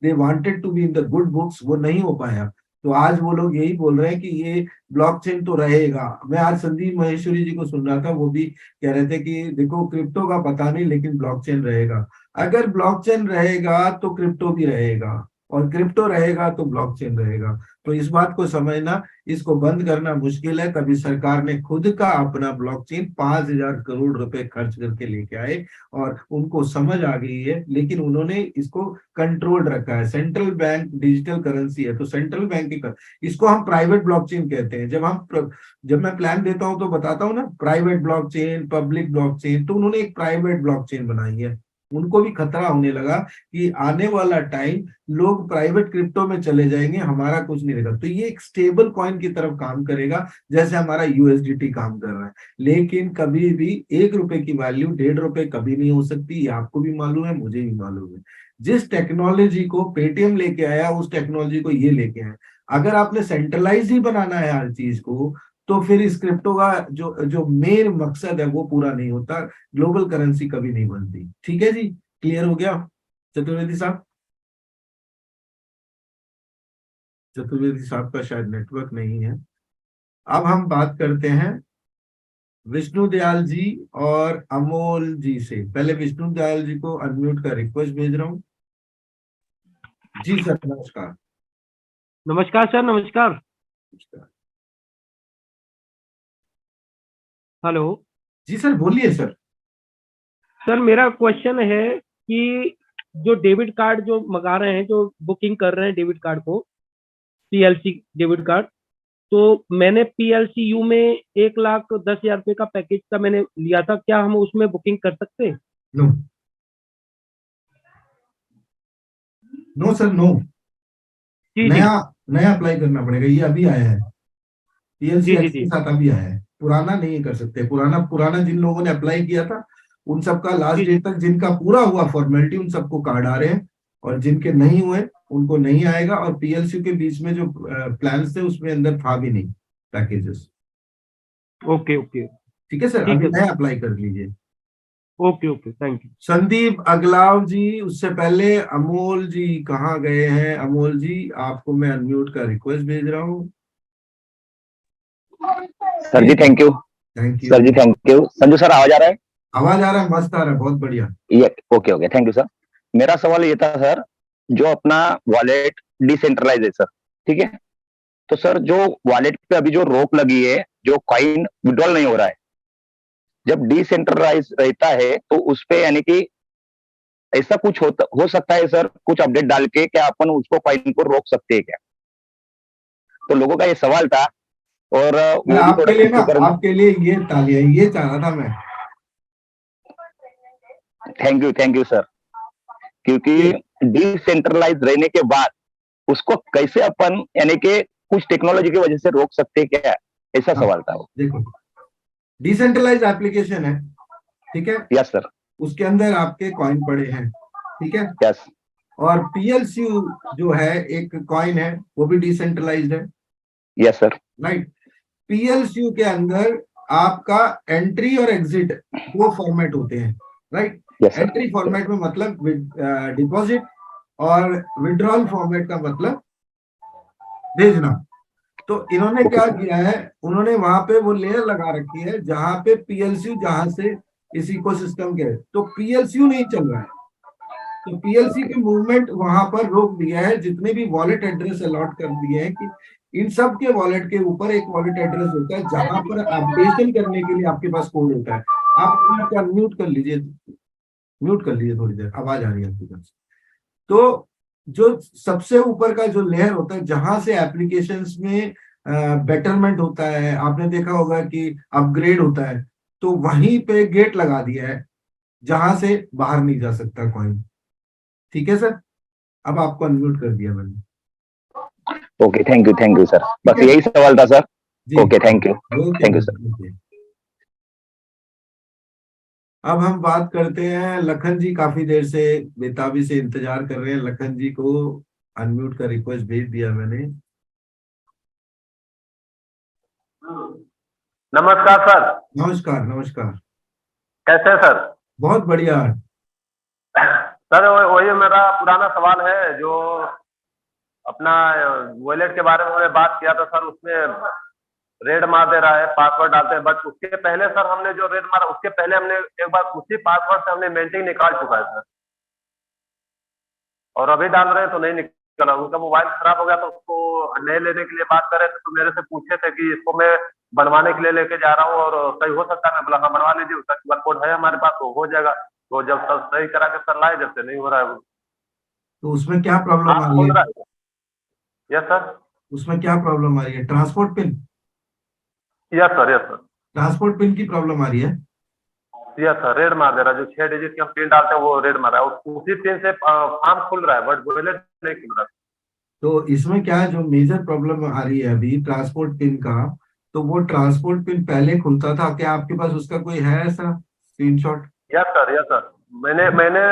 they wanted to be in the good books, वो नहीं हो पाया। तो आज वो लोग यही बोल रहे हैं कि ये ब्लॉकचेन तो रहेगा। मैं आज संदीप महेश्वरी जी को सुन रहा था, वो भी कह रहे थे कि देखो क्रिप्टो का पता नहीं, लेकिन ब्लॉकचेन रहेगा। अगर ब्लॉकचेन रहेगा तो क्रिप्टो भी रहेगा। और क्रिप्टो रहेगा तो ब्लॉकचेन रहेगा। तो इस बात को समझना, इसको बंद करना मुश्किल है। कभी सरकार ने खुद का अपना ब्लॉकचेन 5,000 करोड़ रुपए खर्च करके लेके आए और उनको समझ आ गई है, लेकिन उन्होंने इसको कंट्रोल रखा है। सेंट्रल बैंक डिजिटल करेंसी है, तो सेंट्रल बैंक की इसको हम प्राइवेट ब्लॉकचेन कहते हैं। जब मैं प्लान देता हूं तो बताता हूं ना, प्राइवेट ब्लॉकचेन, पब्लिक ब्लॉकचेन, तो उन्होंने एक प्राइवेट ब्लॉकचेन बनाई है। उनको भी खतरा होने लगा कि आने वाला टाइम लोग प्राइवेट क्रिप्टो में चले जाएंगे, हमारा कुछ नहीं रहेगा। तो ये एक स्टेबल कॉइन की तरफ काम करेगा, जैसे हमारा यूएसडीटी काम कर रहा है। लेकिन कभी भी 1 रुपए की वैल्यू 1.5 रुपए कभी नहीं हो सकती, ये आपको भी मालूम है, मुझे भी मालूम है। जिस टेक्नोलॉजी को पेटीएम लेके आया, उस टेक्नोलॉजी को ये लेके आए। अगर आपने सेंट्रलाइज ही बनाना है हर चीज को, तो फिर इस क्रिप्टो का जो जो मेन मकसद है वो पूरा नहीं होता, ग्लोबल करेंसी कभी नहीं बनती। ठीक है जी, क्लियर हो गया चतुर्वेदी साहब? चतुर्वेदी साहब का शायद नेटवर्क नहीं है। अब हम बात करते हैं विष्णु दयाल जी और अमोल जी से। पहले विष्णु दयाल जी को अनम्यूट का रिक्वेस्ट भेज रहा हूँ। जी सर, नमस्कार। नमस्कार सर, नमस्कार। हेलो। जी सर, बोलिए सर। सर मेरा क्वेश्चन है कि जो डेबिट कार्ड जो मंगा रहे हैं, जो बुकिंग कर रहे हैं डेबिट कार्ड को, पीएलसी डेबिट कार्ड, तो मैंने पीएलसीयू में 1,10,000 रुपये का पैकेज का मैंने लिया था, क्या हम उसमें बुकिंग कर सकते हैं? No, no sir, no. जी नया नया अप्लाई करना पड़ेगा, ये अभी आया है, पीएलसी जी जी एक्ट के जी साथ अभी आया है। पुराना नहीं कर सकते। पुराना जिन लोगों ने अप्लाई किया था, उन सबका लास्ट जी डेट तक, जिनका पूरा हुआ फॉर्मेलिटी, उन सबको कार्ड आ रहे हैं, और जिनके नहीं हुए उनको नहीं आएगा। और पीएलसी के बीच में जो प्लान्स थे उसमें अंदर था भी नहीं पैकेजेस। Okay okay. ठीक है सर, ठीक अभी है सर। नया अप्लाई कर लीजिए। Okay okay, thank you. Sandeep Aglav ji, उससे पहले अमोल जी कहाँ गए हैं? अमोल जी, आपको मैं अनम्यूट का रिक्वेस्ट भेज रहा हूँ। Sir ji thank you. Thank you. Sir ji thank you. Sanju sir आवाज आ रहा है? आवाज आ रहा है, मस्त आ रहा है, बहुत बढ़िया। ये okay okay, thank you sir. मेरा सवाल ये था सर, जो अपना वॉलेट डिसेंट्रलाइज है सर, ठीक है, तो सर जो वॉलेट पे अभी जो रोक लगी है, जो कॉइन विड्रॉल नहीं हो रहा है, जब डिसेंट्रलाइज रहता है तो उस पे यानी कि ऐसा कुछ हो सकता है सर, कुछ अपडेट डाल के क्या अपन उसको कॉइन को रोक सकते हैं क्या? तो लोगों का ये सवाल था, और वो भी थोड़ा आपके लिए ना, ऊपर। आपके लिए ये तालियां, ये चाह रहा था मैं। Thank you sir. क्योंकि डिसेंट्रलाइज रहने के बाद उसको कैसे अपन यानी कि कुछ टेक्नोलॉजी की वजह से रोक सकते हैं क्या, ऐसा सवाल था वो। देखो, डिसेंट्रलाइज एप्लीकेशन है, ठीक है, यस सर। उसके अंदर आपके कॉइन पड़े हैं, ठीक है। यस। और पीएलसीयू जो है एक कॉइन है, वो भी डिसेंट्रलाइज्ड है। Yes sir. राइट। पीएलसीयू के अंदर आपका एंट्री और एग्जिट वो फॉर्मेट होते हैं, right. Yes sir. Entry format में मतलब डिपॉजिट, और विड्रॉल फॉर्मेट का मतलब भेजना। तो इन्होंने क्या किया है, उन्होंने वहां पे वो लेयर लगा रखी है जहां पे पीएलसीयू, जहां से इस इकोसिस्टम के, तो पीएलसीयू नहीं चल रहा है, तो पीएलसी के मूवमेंट वहां पर रोक दिया है। जितने भी वॉलेट एड्रेस अलॉट कर दिए हैं कि इन सब के वॉलेट के ऊपर एक वॉलेट एड्रेस होता है जहां पर अपडेशन करने के लिए आपके पास कोड होता है। आप म्यूट कर लीजिए, म्यूट कर लीजिए, थोड़ी देर आवाज आ रही है आपके पास। तो जो सबसे ऊपर का जो लेयर होता है, जहां से एप्लीकेशंस में बेटरमेंट होता है, आपने देखा होगा कि अपग्रेड होता है, तो वहीं पे गेट लगा दिया है जहां से बाहर नहीं जा सकता कॉइन। ठीक है सर, अब आपको अनम्यूट कर दिया मैंने। ओके, थैंक यू सर, बस यही सवाल था sir. Okay, thank you sir. अब हम बात करते हैं, लखन जी काफी देर से बेताबी से इंतजार कर रहे हैं। लखन जी को अनम्यूट का रिक्वेस्ट भेज दिया मैंने। नमस्कार सर। नमस्कार, नमस्कार। कैसे सर? बहुत बढ़िया। सर वही मेरा पुराना सवाल है, जो अपना वॉलेट के बारे में हमने बात किया था सर, उसमें रेड मार दे रहा है, पासवर्ड डालते हैं, बट उसके पहले सर हमने जो रेड मारा, उसके पहले हमने एक बार उसी पासवर्ड से हमने मेंटिंग निकाल चुका है सर, और अभी डाल रहे हैं तो नहीं निकला, उनका मोबाइल खराब हो गया तो उसको नए लेने के लिए बात कर रहे थे, तो मेरे से पूछे थे कि इसको मैं बनवाने के लिए लेके जा रहा हूँ और सही हो सकता है? मैं बोला हाँ बनवा लीजिए, उसका QR कोड है हमारे पास, तो हो जाएगा। तो जब सर सही करा के सर लाए, जब से नहीं हो रहा है वो। तो उसमें क्या प्रॉब्लम आ आप रही खोल रहा है? है? Yes sir. उसमें क्या प्रॉब्लम आ रही है? Transport pin? Yes sir, yes sir. Transport pin की प्रॉब्लम आ रही है? यस सर, रेड मार दे रहा है। जो 6 डिजिट की हम पिन डालते हैं वो रेड मार रहा है, उसी पिन से फॉर्म खुल रहा है बट वॉलेट नहीं खुल रहा है। तो इसमें क्या है, जो मेजर प्रॉब्लम आ रही है अभी ट्रांसपोर्ट पिन का, तो वो ट्रांसपोर्ट पिन पहले खुलता था क्या? आपके पास उसका कोई है ऐसा screenshot? Yes sir, yes sir. मैंने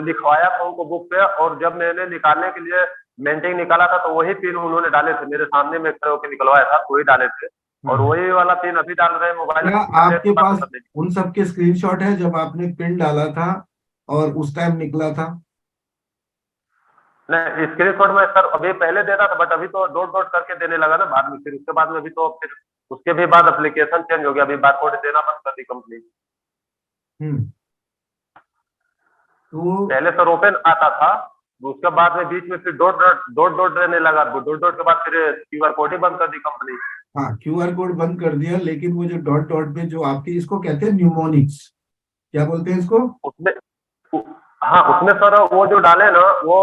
लिखवाया था उनको बुक पे, और जब मैंने निकालने के लिए मेंटिंग निकाला था तो वही पिन उन्होंने डाले थे, मेरे सामने में खड़े होकर निकलवाया था, वही डाले थे। और वही वाला पिन अभी डाल रहे हैं मोबाइल। क्या आपके पास उन सब के स्क्रीनशॉट है जब आपने पिन डाला था और उस टाइम निकला था? नहीं, स्क्रीनशॉट में सर अभी पहले दे रहा था, बट अभी तो डॉट डॉट करके देने लगा ना बाद में, फिर उसके बाद में अभी तो फिर उसके भी बाद एप्लीकेशन चेंज हो गया, अभी बारकोड देना बंद कर दी कंपनी। तो पहले सर ओपन आता था, उसके बाद में बीच में फिर डॉट डॉट देने लगा, डॉट डॉट के बाद फिर QR कोड ही बंद कर दी कंपनी। हाँ, QR कोड बंद कर दिया, लेकिन वो जो डॉट डॉट पे जो आपकी, इसको कहते हैं न्यूमोनिक्स, क्या बोलते हैं इसको? उसमें हाँ, उसमें सर वो जो डाले ना वो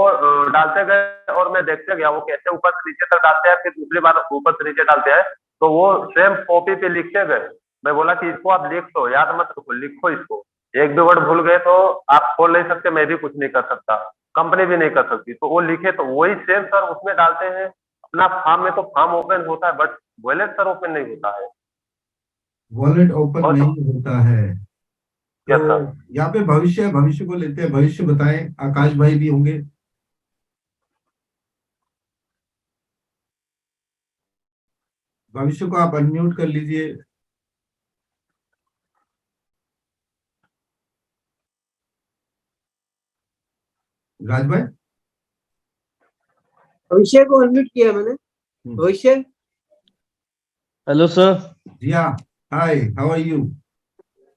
डालते गए और मैं देखते गया वो कैसे ऊपर से नीचे तक डालते हैं, फिर दूसरी बार ऊपर से नीचे डालते हैं, तो वो सेम कॉपी पे लिखते गए। मैं बोला कि इसको आप लिख लो, याद मत रखो, लिखो इसको, एक भी वर्ड भूल गए तो आप खोल नहीं सकते, मैं भी कुछ नहीं कर सकता, कंपनी भी नहीं कर सकती। तो वो लिखे, तो वही सेम सर उसमें डालते हैं अपना फॉर्म में, तो फॉर्म ओपन होता है बट वॉलेट सर ओपन नहीं होता है। वॉलेट ओपन नहीं होता है? यस तो सर। यहाँ पे भविष्य को लेते हैं। भविष्य बताएं, आकाश भाई भी होंगे। भविष्य को आप अनम्यूट कर लीजिए। राज भाई? भविष्य को अनम्यूट किया मैंने। भविष्य? Hello sir. जी हाँ, hi, how are you?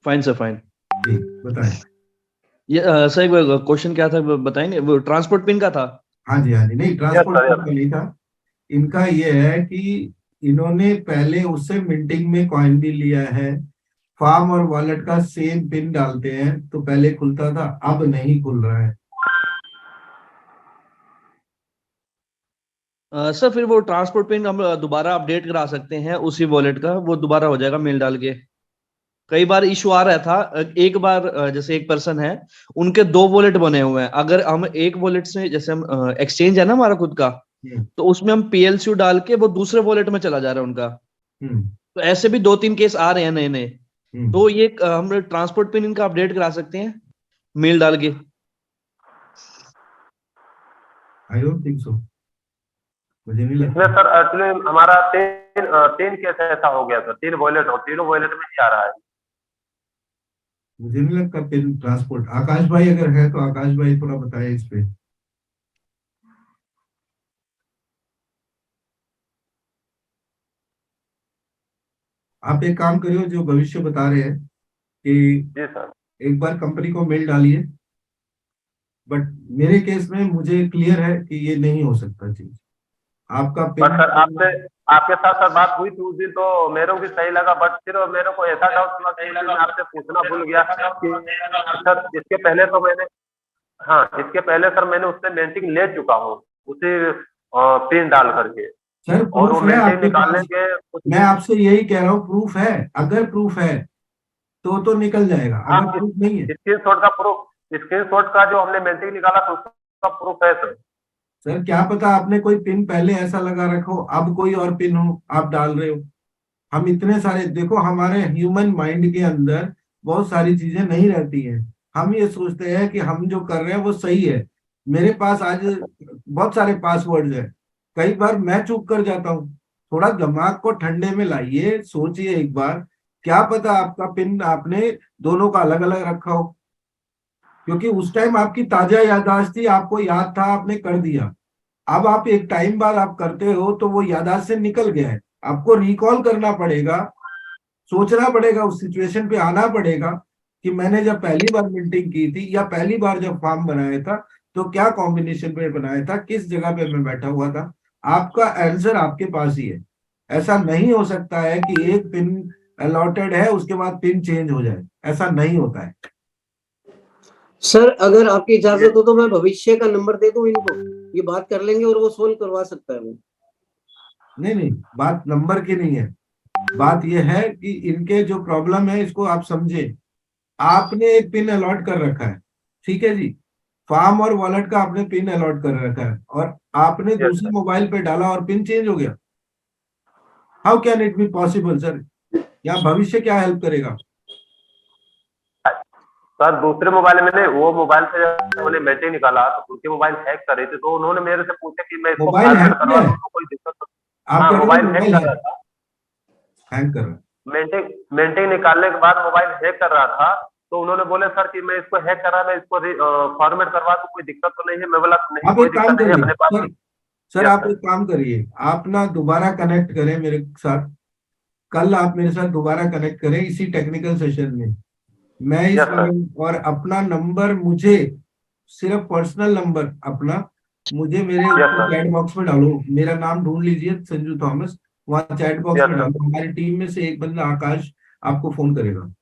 Fine sir, fine. जी बताएं। ये सर एक क्वेश्चन क्या था बताएंगे? वो ट्रांसपोर्ट पिन का था। हाँ जी, नहीं, ट्रांसपोर्ट पिन का नहीं था। इनका ये है कि इन्होंने पहले उससे मिंटिंग में कॉइन भी लिया है, फार्म और वॉलेट का सेम पिन डालते हैं, तो पहले खुलता था, अब नहीं खुल रहा है। सर फिर वो ट्रांसपोर्ट पिन हम दोबारा अपडेट करा सकते हैं उसी वॉलेट का, वो दोबारा हो जाएगा मेल डाल के? कई बार इशू आ रहा था, एक बार जैसे एक पर्सन है, उनके 2 वॉलेट बने हुए हैं, अगर हम एक वॉलेट से, जैसे हम एक्सचेंज है ना हमारा खुद का, तो उसमें हम PLCU डाल के वो दूसरे वॉलेट में चला जा रहा है उनका। तो ऐसे भी 2-3 केस आ रहे हैं नए नए। तो ये हम ट्रांसपोर्ट पिन इनका अपडेट करा सकते हैं मेल डाल के? आई डोंट थिंक सो, मुझे नहीं इसमें लगता। सर एक्चुअली हमारा तीन केस ऐसा हो गया सर, 3 वॉलेट और तीनों वॉलेट में ही आ रहा है। मुझे नहीं लगता पिन ट्रांसपोर्ट। आकाश भाई अगर है तो आकाश भाई थोड़ा बताएं इस पे। आप एक काम करियो, जो भविष्य बता रहे हैं कि जी सर। एक बार कंपनी को मेल डालिए, बट मेरे केस में मुझे क्लियर है कि ये नहीं हो सकता चीज। आपका बट सर पिन आपके साथ सर बात हुई थी उस दिन, तो मेरे को भी सही लगा, बट फिर मेरे को ऐसा डाउट हुआ कि मैं आपसे पूछना भूल गया कि सर इसके पहले तो मैंने, हाँ इसके पहले सर मैंने उससे मेंटिंग ले चुका हूँ उसी पिन डाल करके, सर और वो प्रूफ है मेंटिंग आपके निकालने पास? के मैं आपसे यही कह रहा हूँ, प्रूफ है? अगर प्रूफ है तो निकल जाएगा, अगर प्रूफ नहीं है। स्क्रीनशॉट का जो हमने मेंटिंग निकाला था उसका प्रूफ है सर। सर क्या पता आपने कोई पिन पहले ऐसा लगा रखो, अब कोई और पिन हो आप डाल रहे हो। हम इतने सारे, देखो हमारे ह्यूमन माइंड के अंदर बहुत सारी चीजें नहीं रहती हैं। हम ये सोचते हैं कि हम जो कर रहे हैं वो सही है। मेरे पास आज बहुत सारे पासवर्ड्स हैं, कई बार मैं चूक कर जाता हूँ। थोड़ा दिमाग को ठंडे में लाइए, सोचिए एक बार, क्या पता आपका पिन आपने दोनों का अलग अलग रखा हो, क्योंकि उस टाइम आपकी ताजा याददाश्त थी, आपको याद था, आपने कर दिया। अब आप एक टाइम बाद आप करते हो तो वो याददाश्त से निकल गया है, आपको रिकॉल करना पड़ेगा, सोचना पड़ेगा, उस सिचुएशन पे आना पड़ेगा कि मैंने जब पहली बार मिंटिंग की थी या पहली बार जब फॉर्म बनाया था तो क्या कॉम्बिनेशन में बनाया था, किस जगह पे मैं बैठा हुआ था, आपका आंसर आपके पास ही है। ऐसा नहीं हो सकता है कि एक पिन अलॉटेड है उसके बाद पिन चेंज हो जाए, ऐसा नहीं होता है। सर अगर आपकी इजाजत हो तो मैं भविष्य का नंबर दे दूं इनको, ये बात कर लेंगे और वो सोल्व करवा सकता है वो। नहीं, बात नंबर की नहीं है, बात यह है कि इनके जो प्रॉब्लम है इसको आप समझे। आपने एक पिन अलॉट कर रखा है, ठीक है जी, फार्म और वॉलेट का आपने पिन अलॉट कर रखा है, और आपने दूसरे मोबाइल पे डाला और पिन चेंज हो गया। How can it be possible sir? यहाँ भविष्य क्या हेल्प करेगा? सर दूसरे मोबाइल में नहीं, वो मोबाइल से उन्होंने मैसेज निकाला तो उनके मोबाइल हैक कर रहे थे, तो उन्होंने मेरे से पूछा कि मैं इसको मोबाइल हैक करवा है? दूं तो कोई दिक्कत तो? आप हाँ, कह रहे हो मोबाइल हैक मोबाइल कर रहा था, हैक कर रहा है? मेंटेन निकालने के बाद मोबाइल हैक कर रहा था, तो उन्होंने बोले सर कि मैं इसको हैक करा, मैं इसको फॉर्मेट करवा दूं, कोई दिक्कत तो नहीं है? मैं बोला नहीं, आप कोई एक काम दिक्कत नहीं है, करिए अपने पास सर, ही। सर यस आप सर। एक काम करिए, आप ना दोबारा कनेक्ट करें मेरे साथ, कल आप मेरे साथ दोबारा कनेक्ट करें इसी टेक्निकल सेशन में। मैं इस यस बारे सर। में, और अपना नंबर मुझे, सिर्फ पर्सनल नंबर अपना, मुझे मेरे यस सर। चैट बॉक्स में डालो, मेरा नाम ढूंढ लीजिए संजू थॉमस, वहाँ चैट बॉक्स यस में सर। डालो, हमारी टीम में से एक बंदा आकाश आपको फोन करेगा।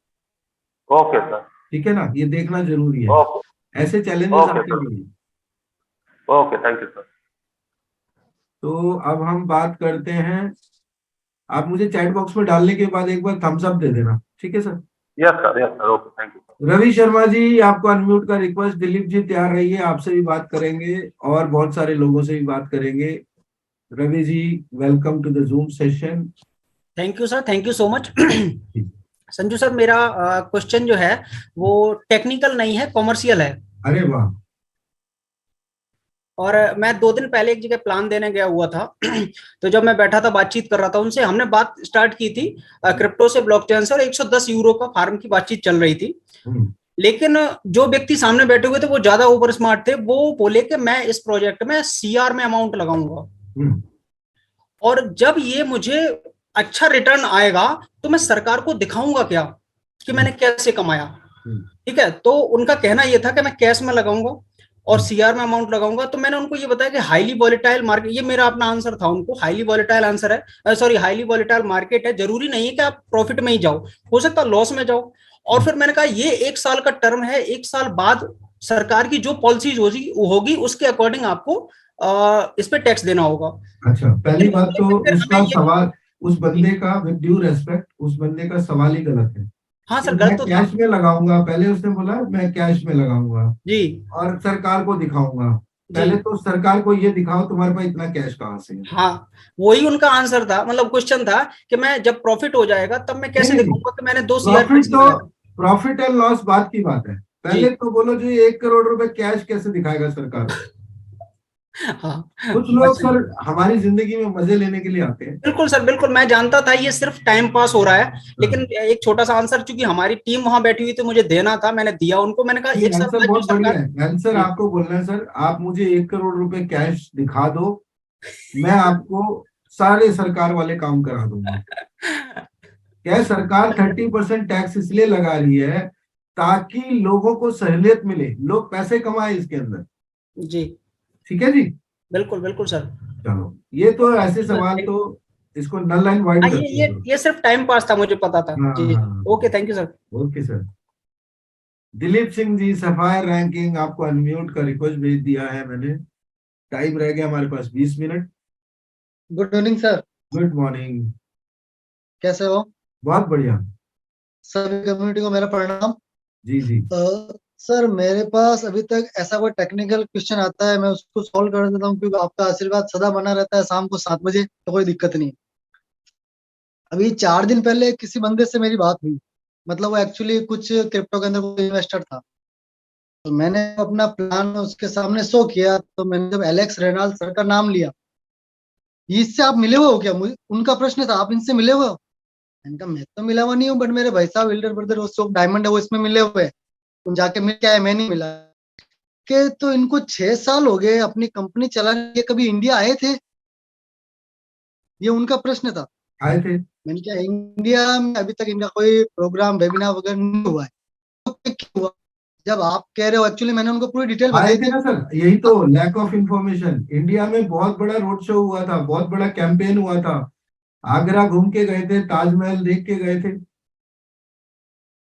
Okay sir. ठीक है ना, ये देखना जरूरी है, ओके। ऐसे चैलेंजेस ओके आते सर। नहीं हैं। Okay, thank you sir. तो अब हम बात करते हैं, आप मुझे चैट बॉक्स में डालने के बाद एक बार थम्स अप दे देना, ठीक है sir? Yes sir, okay, thank you sir. Ravi Sharma ji, आपको अनम्यूट का रिक्वेस्ट। दिलीप जी तैयार रहिए, आपसे भी बात करेंगे और बहुत सारे लोगों से भी बात करेंगे। Ravi ji, welcome to the zoom session. Thank you sir, thank you so much. Sanju sir, मेरा क्वेश्चन जो है वो टेक्निकल नहीं है, कॉमर्शियल है। अरे वाह। और मैं 2 दिन पहले एक जगह प्लान देने गया हुआ था। तो जब मैं बैठा था, बातचीत कर रहा था उनसे, हमने बात स्टार्ट की थी क्रिप्टो से, ब्लॉकचेन से, और 110 यूरो का फार्म की बातचीत चल रही थी। लेकिन जो व्यक्ति सामने बैठे हुए थे वो ज्यादा ओवर स्मार्ट थे, वो बोले कि मैं इस प्रोजेक्ट में सीआर में अमाउंट लगाऊंगा, और जब ये मुझे अच्छा रिटर्न आएगा तो मैं सरकार को दिखाऊंगा क्या कि मैंने कैसे कमाया। ठीक है, तो उनका कहना यह था कि मैं कैश में लगाऊंगा और सीआर में अमाउंट लगाऊंगा। तो मैंने उनको ये बताया कि हाईली वॉलेटाइल मार्केट, ये मेरा अपना आंसर था उनको, हाईली वॉलेटाइल आंसर है, सॉरी हाईली वॉलेटाइल मार्केट है, जरूरी नहीं है कि आप प्रॉफिट में ही जाओ, हो सकता है लॉस में जाओ। और फिर मैंने कहा ये 1 साल का टर्म है, 1 साल बाद सरकार की जो पॉलिसीज होगी उसके अकॉर्डिंग आपको इस पे टैक्स देना होगा। अच्छा, पहली बात तो फिर उसका हमें सवाल, उस बंदे का, विद ड्यू रेस्पेक्ट, उस बंदे का सवाल ही गलत है। हाँ सर, मैं गलत तो था कैश में लगाऊंगा, पहले उसने बोला मैं कैश में लगाऊंगा जी, और सरकार को दिखाऊंगा। पहले जी तो सरकार को ये दिखाओ तुम्हारे पास इतना कैश कहाँ से है। हाँ, वही उनका आंसर था, मतलब क्वेश्चन था कि मैं जब प्रॉफिट हो जाएगा तब मैं कैसे नहीं, दिखाऊंगा कि मैंने 2 सीआर प्रॉफिट टैक्स तो, लगाया। प्रॉफिट एंड लॉस बात की बात है, पहले जी तो बोलो जो 1 करोड़ रुपए कैश कैसे दिखाएगा सरकार? हाँ, कुछ बात लोग सही। सर हमारी जिंदगी में मजे लेने के लिए आते हैं। बिल्कुल सर, बिल्कुल, मैं जानता था ये सिर्फ टाइम पास हो रहा है, लेकिन एक छोटा सा आंसर, चूंकि हमारी टीम वहां बैठी हुई थी, मुझे देना था, मैंने दिया उनको। मैंने कहा 1 साल आंसर बाद जो बहुत बढ़िया सरकार। है, आंसर जी आपको बोलना है सर, आप मुझे 1 करोड़ रुपए कैश दिखा दो, मैं आपको सारे सरकार वाले काम करा दूंगा। क्या सरकार 30% टैक्स इसलिए लगा रही है ताकि लोगों को सहूलियत मिले, लोग पैसे कमाए इसके अंदर। जी ठीक है जी, बिल्कुल बिल्कुल सर। चलो ये तो ऐसे सवाल तो इसको नल एंड वाइड हाँ, करते ये हैं। ये सिर्फ टाइम पास था, मुझे पता था। हाँ जी हाँ, okay, thank you sir. Okay sir. Dilip Singh ji, sapphire ranking, आपको अनम्यूट का रिक्वेस्ट भेज दिया है मैंने। टाइम रह गया हमारे पास 20 minute. Good evening sir, good morning. कैसे हो? बहुत बढ़िया। सभी कम्युनिटी को मेरा प्रणाम। जी जी। सर मेरे पास अभी तक ऐसा कोई टेक्निकल क्वेश्चन आता है मैं उसको सॉल्व कर देता हूँ, क्योंकि आपका आशीर्वाद सदा बना रहता है शाम को 7 बजे, तो कोई दिक्कत नहीं। अभी 4 दिन पहले किसी बंदे से मेरी बात हुई, मतलब वो एक्चुअली कुछ क्रिप्टो के अंदर कोई इन्वेस्टर था, तो मैंने अपना प्लान उसके सामने शो किया। तो मैंने जब एलेक्स रेनाल्ड सर का नाम लिया, इससे आप मिले हुए हो क्या? मुझे उनका प्रश्न था, आप इनसे मिले हुए हो? मैंने कहा मैं तो मिला हुआ नहीं हूँ, बट मेरे भाई साहब एल्डर ब्रदर वो डायमंड है वो इसमें मिले हुए हैं, तुम जाके मिल के आए, मैं नहीं मिला के। तो इनको 6 साल हो गए अपनी कंपनी चलाने के, कभी इंडिया आए थे? ये उनका प्रश्न था। आए थे। मैंने कहा इंडिया में अभी तक इनका कोई प्रोग्राम वेबिनार वगैरह नहीं हुआ है, तो क्या हुआ? जब आप कह रहे हो, एक्चुअली मैंने उनको पूरी डिटेल आए बताई थे थी। ना सर, यही तो लैक ऑफ इंफॉर्मेशन। इंडिया में बहुत बड़ा रोड शो हुआ था, बहुत बड़ा कैंपेन हुआ था, आगरा घूम के गए थे, ताजमहल देख के गए थे।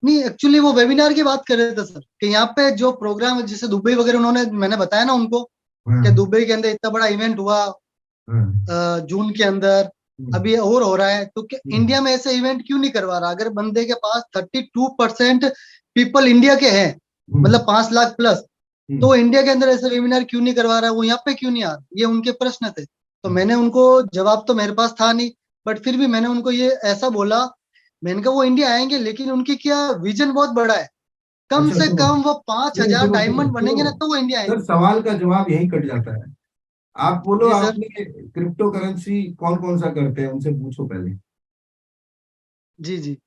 नहीं, एक्चुअली वो वेबिनार की बात कर रहे थे सर, कि यहाँ पे जो प्रोग्राम जैसे दुबई वगैरह, उन्होंने, मैंने बताया ना उनको कि दुबई के अंदर इतना बड़ा इवेंट हुआ जून के अंदर, अभी और हो रहा है, तो क्या इंडिया में ऐसे इवेंट क्यों नहीं करवा रहा? अगर बंदे के पास 32% पीपल इंडिया के हैं, मतलब 5 लाख प्लस, तो वो इंडिया के अंदर ऐसे वेबिनार क्यों नहीं करवा रहा है? वो यहाँ पे क्यों नहीं आ रहा? ये उनके प्रश्न थे। तो मैंने उनको, जवाब तो मेरे पास था नहीं, बट फिर भी मैंने उनको ये ऐसा बोला, मैंने कहा वो इंडिया आएंगे, लेकिन उनकी क्या विजन बहुत बड़ा है, कम अच्छा से सुनो, कम वो 5,000 सुनो, डायमंड बनेंगे ना, सुनो, तो वो इंडिया सर आएंगे। सवाल का जवाब यही कट जाता है। आप बोलो, जी सर। आपने क्रिप्टो करेंसी कौन कौन सा करते हैं, उनसे पूछो पहले, जी जी।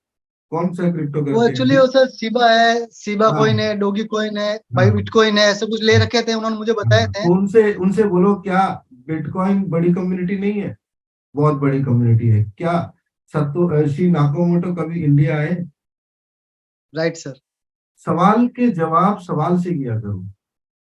कौन सा क्रिप्टो वो करते एक्चुअली हैं। वो सर शिबा है, शिबा हाँ कॉइन है, डोगी कॉइन है, भाई हाँ बिटकॉइन है, ऐसे कुछ ले रखे थे, उन्होंने मुझे बताए हाँ, थे। तो उनसे उनसे बोलो, क्या बिटकॉइन बड़ी कम्युनिटी नहीं है? बहुत बड़ी कम्युनिटी है। क्या सतोशी नाकामोटो कभी इंडिया आए? Right sir. सवाल के जवाब सवाल से किया करो।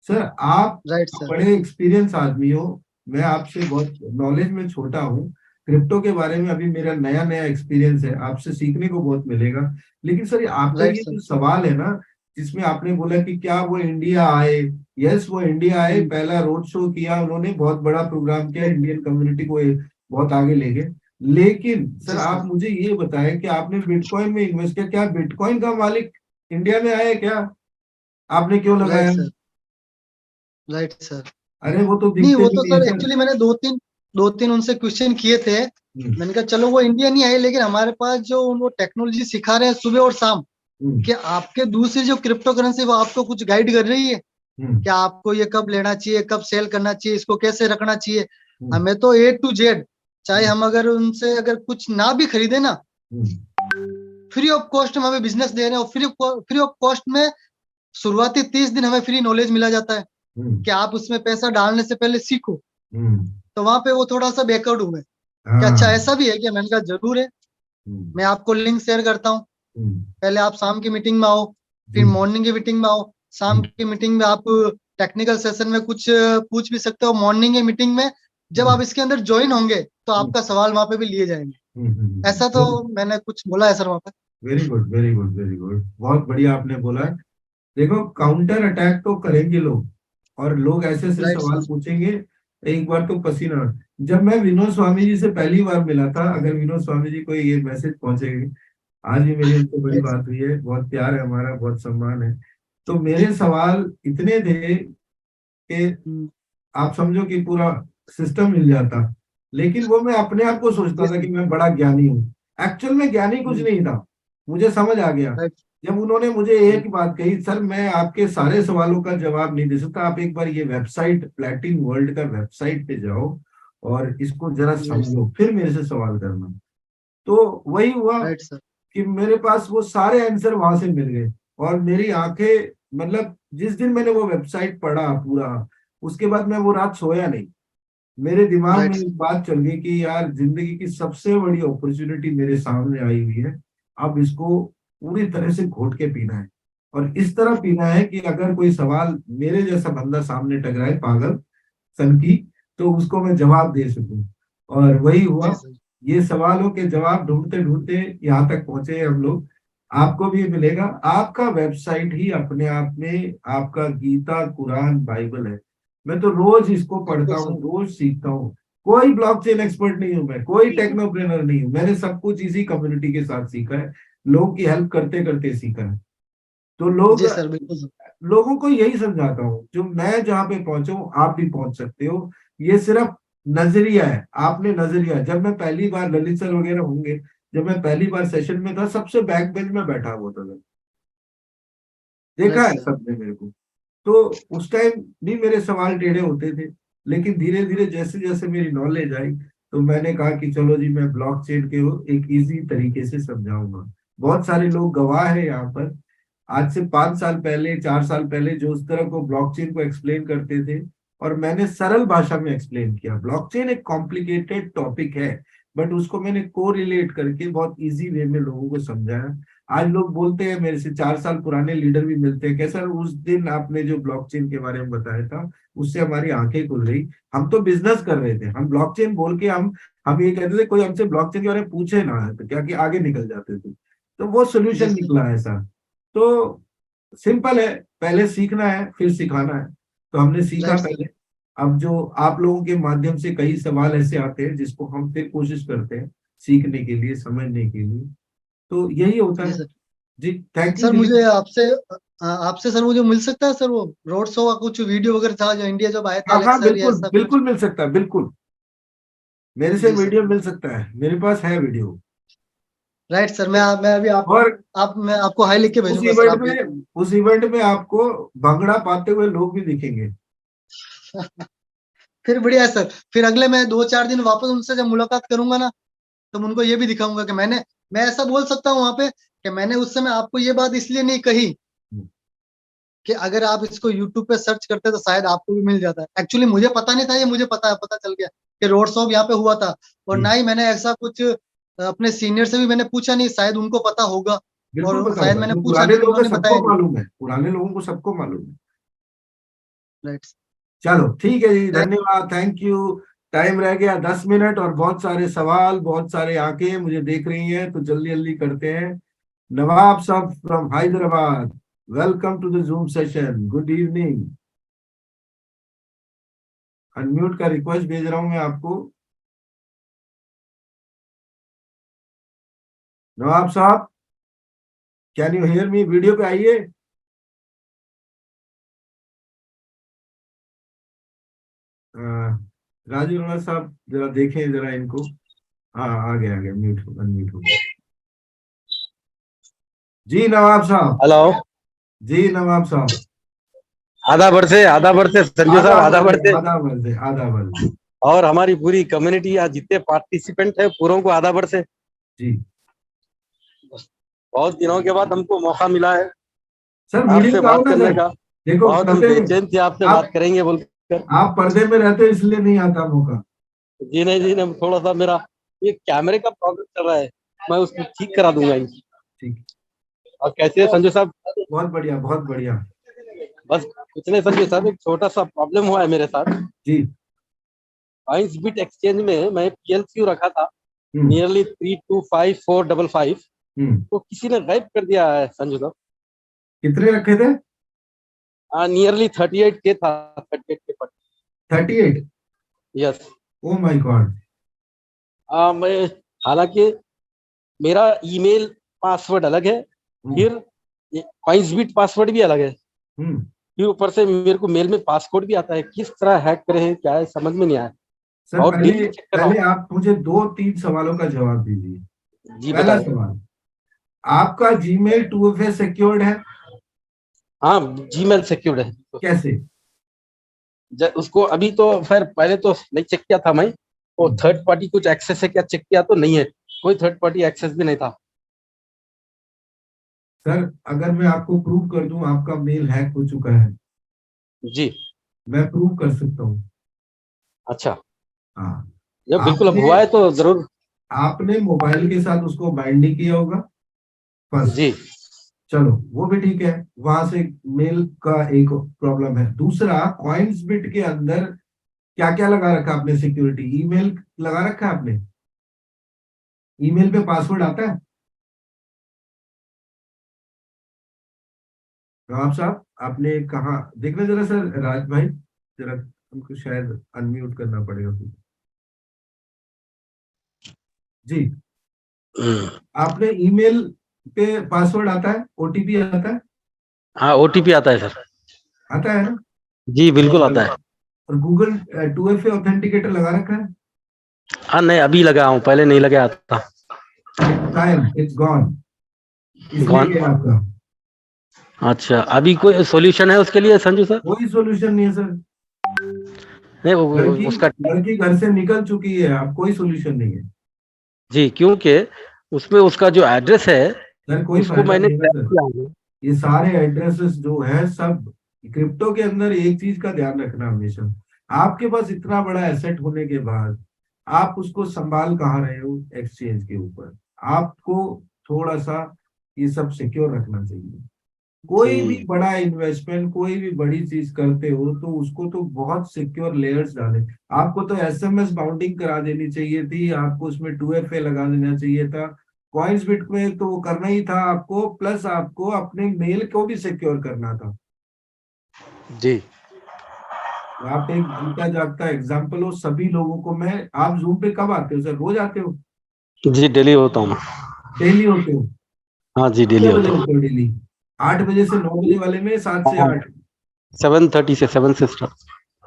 सर आप राइट सर। बड़े एक्सपीरियंस आदमी हो, मैं आपसे बहुत नॉलेज में छोटा हूँ, क्रिप्टो के बारे में अभी मेरा नया नया एक्सपीरियंस है, आपसे सीखने को बहुत मिलेगा। लेकिन सर आपका राइट ये सर। जो सवाल है ना, जिसमें आपने बोला कि क्या वो इंडिया आए, यस वो इंडिया आए, पहला रोड शो किया उन्होंने, बहुत बड़ा प्रोग्राम किया, इंडियन कम्युनिटी को बहुत आगे ले गए। लेकिन सर जी आप सर। मुझे ये बताएं कि आपने बिटकॉइन में इन्वेस्ट किया, क्या बिटकॉइन का मालिक इंडिया में आए क्या? आपने क्यों राइट लगाया? सर। Right sir. अरे वो तो नहीं, दिखते वो भी तो नहीं है सर सर। एक्चुअली मैंने दो तीन उनसे क्वेश्चन किए थे। हम्म, मैंने कहा चलो वो इंडिया नहीं आए, लेकिन हमारे पास जो वो टेक्नोलॉजी सिखा रहे हैं सुबह और शाम, हम्म, कि आपके दूसरी जो क्रिप्टो करेंसी वो आपको कुछ गाइड कर रही है हम्म, कि आपको ये कब लेना चाहिए, कब सेल करना चाहिए, इसको कैसे रखना चाहिए। हम्म, हमें तो A to Z, चाहे हम्म, हम अगर उनसे अगर कुछ ना भी खरीदे ना, हम्म, फ्री ऑफ कॉस्ट हम हमें बिजनेस दे रहे हैं, और फ्री ऑफ कॉस्ट में शुरुआती 30 दिन हमें फ्री नॉलेज मिला जाता है हम्म, कि आप उसमें पैसा डालने से पहले सीखो। हम्म, तो वहां पे वो थोड़ा सा बैकआउट हुए कि अच्छा हाँ, ऐसा भी है क्या? मैंने कहा जरूर है, हम्म, मैं आपको लिंक शेयर करता हूँ। हम्म, पहले आप शाम की मीटिंग में आओ, फिर जी, मॉर्निंग की मीटिंग में आओ। शाम हम्म, की मीटिंग में आप टेक्निकल सेशन में कुछ पूछ भी सकते हो, मॉर्निंग की मीटिंग में जब हम्म, आप इसके अंदर ज्वाइन होंगे तो हम्म, आपका सवाल वहां पे भी लिए जाएंगे। ऐसा तो मैंने कुछ बोला है सर वहां पे। Very good, very good, very good, बहुत बढ़िया आपने बोला है। देखो काउंटर अटैक तो करेंगे लोग, और लोग ऐसे ऐसे राइट सवाल सर। पूछेंगे, एक बार तो पसीना। जब मैं विनोद स्वामी जी से पहली बार मिला था, अगर विनोद स्वामी जी को ये मैसेज पहुंचेगी, आज भी मेरी उनसे बड़ी बात हुई है, बहुत प्यार है हमारा, बहुत सम्मान है। तो मेरे सवाल इतने थे कि आप समझो कि पूरा सिस्टम मिल जाता। लेकिन वो मैं अपने आप को सोचता जी था सर। कि मैं बड़ा ज्ञानी हूँ। एक्चुअल में ज्ञानी कुछ नहीं था। मुझे समझ आ गया राइट। जब उन्होंने मुझे एक बात कही, सर मैं आपके सारे सवालों का जवाब नहीं दे सकता, आप एक बार ये वेबसाइट प्लेटिन वर्ल्ड का वेबसाइट पे जाओ और इसको जरा समझो, फिर मेरे से सवाल करना। तो वही हुआ राइट सर। कि मेरे पास वो सारे आंसर वहां से मिल गए, और मेरी आंखें, मतलब जिस दिन मैंने वो वेबसाइट पढ़ा पूरा, उसके बाद मैं वो रात सोया नहीं। मेरे दिमाग में राइट एक बात चल गई कि यार जिंदगी की सबसे बड़ी अपॉर्चुनिटी मेरे सामने आई हुई है, अब इसको पूरी तरह से घोट के पीना है, और इस तरह पीना है कि अगर कोई सवाल मेरे जैसा बंदा सामने टकराए पागल सन की, तो उसको मैं जवाब दे सकूं। और वही हुआ। जी सर। ये सवालों के जवाब ढूंढते ढूंढते यहाँ तक पहुंचे हम लोग। आपको भी मिलेगा। आपका वेबसाइट ही अपने आप में आपका गीता कुरान बाइबल है। मैं तो रोज इसको पढ़ता बिल्कुल सर। हूँ, रोज सीखता हूँ। कोई ब्लॉकचेन एक्सपर्ट नहीं हूँ मैं, कोई टेक्नोप्रेनर नहीं हूँ, मैंने सब कुछ इसी कम्युनिटी के साथ सीखा है, लोगों की हेल्प करते करते सीखा है। तो लोग, जी सर। बिल्कुल सर। लोगों को यही समझाता हूँ, जो मैं जहाँ पे पहुंचा हूँ आप भी पहुंच सकते हो। ये सिर्फ नजरिया है, आपने नजरिया, जब मैं पहली बार, ललित सर वगैरह होंगे, जब मैं पहली बार सेशन में था, सबसे बैक बेंच में बैठा हुआ था, देखा राइट है सर। सबने मेरे को। तो उस टाइम भी मेरे सवाल टेढ़े होते थे, लेकिन धीरे धीरे जैसे जैसे मेरी नॉलेज आई, तो मैंने कहा कि चलो जी मैं ब्लॉकचेन के एक इजी तरीके से समझाऊंगा। बहुत सारे लोग गवाह है यहाँ पर, आज से 5 साल पहले, 4 साल पहले, जो उस तरह को ब्लॉकचेन को एक्सप्लेन करते थे, और मैंने सरल भाषा में एक्सप्लेन किया। ब्लॉकचेन एक कॉम्प्लिकेटेड टॉपिक है, बट उसको मैंने को रिलेट करके बहुत इजी वे में लोगों को समझाया। आज लोग बोलते हैं, मेरे से 4 साल पुराने लीडर भी मिलते हैं, कैसा उस दिन आपने जो ब्लॉकचेन के बारे में बताया था उससे हमारी आंखें खुल गई। हम तो बिजनेस कर रहे थे, हम ब्लॉकचेन बोल के हम ये कहते थे कोई हमसे ब्लॉकचेन के बारे में पूछे ना, तो क्या कि आगे निकल जाते थे। तो वो सोल्यूशन निकला ऐसा। तो सिंपल है, पहले सीखना है फिर सिखाना है। तो हमने सीखा पहले, अब जो आप लोगों के माध्यम से कई सवाल ऐसे आते हैं जिसको हम फिर कोशिश करते हैं सीखने के लिए, समझने के लिए। तो यही होता है जी। Thank you sir. मुझे आपसे सर मुझे मिल सकता है सर, वो रोड शो का कुछ वीडियो वगैरह था जो इंडिया जब आए थे? हाँ बिल्कुल बिल्कुल मिल सकता है, बिल्कुल मेरे से वीडियो मिल सकता है, मेरे पास है वीडियो। राइट सर, मैं अभी मैं आपको हाई लिख के भेजूंगा सर। उस इवेंट में आपको भंगड़ा पाते हुए लोग भी दिखेंगे। फिर बढ़िया है सर। फिर अगले मैं 2-4 दिन वापस उनसे जब मुलाकात करूंगा ना, तो उनको ये भी दिखाऊंगा कि मैं ऐसा बोल सकता हूँ वहां पे कि मैंने उस समय आपको ये बात इसलिए नहीं कही कि अगर आप इसको YouTube पे सर्च करते तो शायद आपको भी मिल जाता है। एक्चुअली मुझे पता नहीं था, ये मुझे पता चल गया कि रोड शो यहाँ पे हुआ था। और ना ही मैंने ऐसा कुछ अपने सीनियर से भी मैंने पूछा नहीं, शायद उनको पता होगा और शायद मैंने पूछा पुराने नहीं, लोगों को उन्होंने बताया सबको मालूम है, पुराने लोगों को सबको मालूम है। राइट। चलो ठीक है जी, धन्यवाद, थैंक यू। टाइम रह गया 10 मिनट और बहुत सारे सवाल, बहुत सारे आंखें मुझे देख रही हैं, तो जल्दी जल्दी करते हैं। Nawab Sahab from Hyderabad, welcome to the zoom session, good evening. Unmute का रिक्वेस्ट भेज रहा हूं मैं आपको। Nawab Sahab, can you hear me? Video पे आइए। राजू राणा साहब जरा देखें जरा इनको। हाँ आ गया म्यूट अनम्यूट हो गया। जी नवाब साहब। हेलो जी नवाब साहब। आधा बढ़ते संजू साहब, आधा बढ़ते आधा बढ़ते। और हमारी पूरी कम्युनिटी या जितने पार्टिसिपेंट है पूरों को आधा बढ़ते जी। बहुत दिनों के बाद हमको मौका मिला है सर आपसे बात करने का। देखो बहुत हम बेचैन थे आपसे बात करेंगे बोलकर। आप पर्दे में रहते हो इसलिए नहीं आता मौका। जी नहीं, थोड़ा सा मेरा ये कैमरे का प्रॉब्लम चल रहा है, मैं उसको ठीक करा दूंगा। ठीक। और कैसे है संजू साहब? बहुत बढ़िया बहुत बढ़िया। बस कुछ नहीं संजू साहब, एक छोटा सा प्रॉब्लम हुआ है मेरे साथ जी। कॉइंसबिट एक्सचेंज में मैं PLQ रखा था नियरली 325455, तो किसी ने गायब कर दिया है संजू साहब। कितने रखे थे? नियरली 38K था। 38? यस। Oh my God. मैं हालांकि मेरा ईमेल पासवर्ड अलग है, फिर कॉइंसबिट पासवर्ड भी अलग है, फिर ऊपर से मेरे को मेल में पासकोड भी आता है। किस तरह हैक करें क्या है समझ में नहीं आया। सर पहले आप मुझे 2-3 सवालों का जवाब दीजिए। जी पहला बताइए। सवाल, आपका जीमेल 2FA सिक्योर्ड है? हाँ जीमेल सिक्योर्ड है। कैसे? उसको अभी तो फिर पहले तो नहीं चेक किया था मैं, तो थर्ड पार्टी कुछ एक्सेस है क्या चेक किया तो नहीं है, कोई थर्ड पार्टी एक्सेस भी नहीं था। सर अगर मैं आपको प्रूव कर दूं आपका मेल हैक हो चुका है, जी मैं प्रूव कर सकता हूँ। अच्छा हाँ जब बिल्कुल अब हुआ है तो जरूर। आपने मोबाइल के साथ उसको बाइंड नहीं किया होगा फर्स्ट। जी चलो वो भी ठीक है, वहां से मेल का एक प्रॉब्लम है। दूसरा, कॉइंसबिट के अंदर क्या क्या लगा रखा आपने सिक्योरिटी? ईमेल लगा रखा है आपने? ईमेल पे पासवर्ड आता है? राम साहब आपने कहा, देखना जरा सर, राज भाई जरा उनको शायद अनम्यूट करना पड़ेगा फिर। जी आपने ईमेल पे पासवर्ड आता है, OTP आता है? हाँ OTP आता है सर। आता है ना? जी बिल्कुल आता है। और गूगल 2FA ऑथेंटिकेटर लगा रखा है? हाँ नहीं अभी लगा हूँ, पहले नहीं लगा था। इट्स गॉन, इसलिए गया आपका। अच्छा अभी कोई सॉल्यूशन है उसके लिए संजू सर? कोई सॉल्यूशन नहीं है सर। नहीं उसका लड़की घर से निकल चुकी है, अब कोई सॉल्यूशन नहीं है। जी क्योंकि उसमें उसका जो एड्रेस है सर कोई उसको फायदा मैंने नहीं है सर। ये सारे एड्रेसेस जो है सब क्रिप्टो के अंदर, एक चीज का ध्यान रखना हमेशा, आपके पास इतना बड़ा एसेट होने के बाद आप उसको संभाल कहाँ रहे हो? एक्सचेंज के ऊपर। आपको थोड़ा सा ये सब सिक्योर रखना चाहिए। कोई भी बड़ा इन्वेस्टमेंट, कोई भी बड़ी चीज करते हो तो उसको तो बहुत सिक्योर लेयर्स डाले। आपको तो एसएमएस बाउंडिंग करा देनी चाहिए थी, आपको उसमें 2FA लगा देना चाहिए था। कॉइन्सबिट में तो वो करना ही था आपको, प्लस आपको अपने मेल को भी सिक्योर करना था जी। आप एक जीता जागता एग्जाम्पल हो सभी लोगों को। मैं, आप जूम पे कब आते हो सर? रोज आते हो? जी डेली होता हूँ मैं। डेली होते हो? हाँ जी डेली कितने होता बजे हूँ। होते हो डेली? 8 बजे से 9 बजे वाले में, 7 से 8? 7:30 से 7 से स्टार्ट।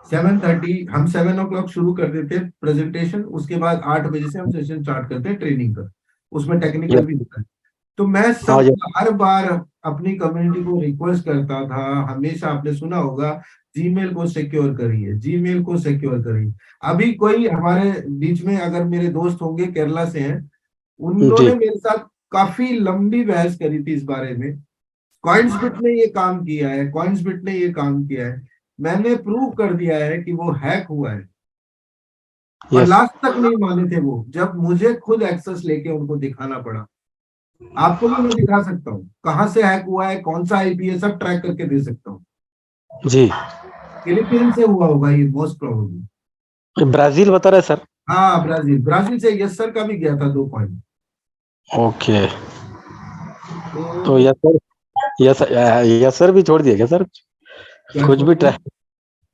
7:30 हम 7 o'clock शुरू कर देते हैं प्रेजेंटेशन, उसके बाद 8 बजे से हम सेशन स्टार्ट करते हैं ट्रेनिंग का, उसमें टेक्निकल भी होता है। तो मैं सब हाँ जी। हर बार अपनी कम्युनिटी को रिक्वेस्ट करता था, हमेशा आपने सुना होगा, जीमेल को सिक्योर करिए, जीमेल को सिक्योर करिए। अभी कोई हमारे बीच में अगर मेरे दोस्त होंगे केरला से हैं, जी उन्होंने मेरे साथ काफी लंबी बहस करी थी इस बारे में। कॉइन्सबिट ने ये काम किया है, कॉइन्सबिट ने ये काम किया है, मैंने प्रूव कर दिया है कि वो हैक हुआ है। और यस। लास्ट तक नहीं माने थे वो, जब मुझे खुद एक्सेस लेके उनको दिखाना पड़ा। आपको भी मैं दिखा सकता हूँ कहाँ से हैक हुआ है, कौन सा आईपी है, सब ट्रैक करके दे सकता हूँ। जी। फिलीपींस से हुआ होगा ये मोस्ट प्रोबेबली। ब्राजील बता रहे सर। हाँ ब्राजील, ब्राजील से यस सर का भी गया था 2 पॉइंट। ओके। तो तो यस सर भी छोड़ दिया क्या सर? क्या कुछ भी नहीं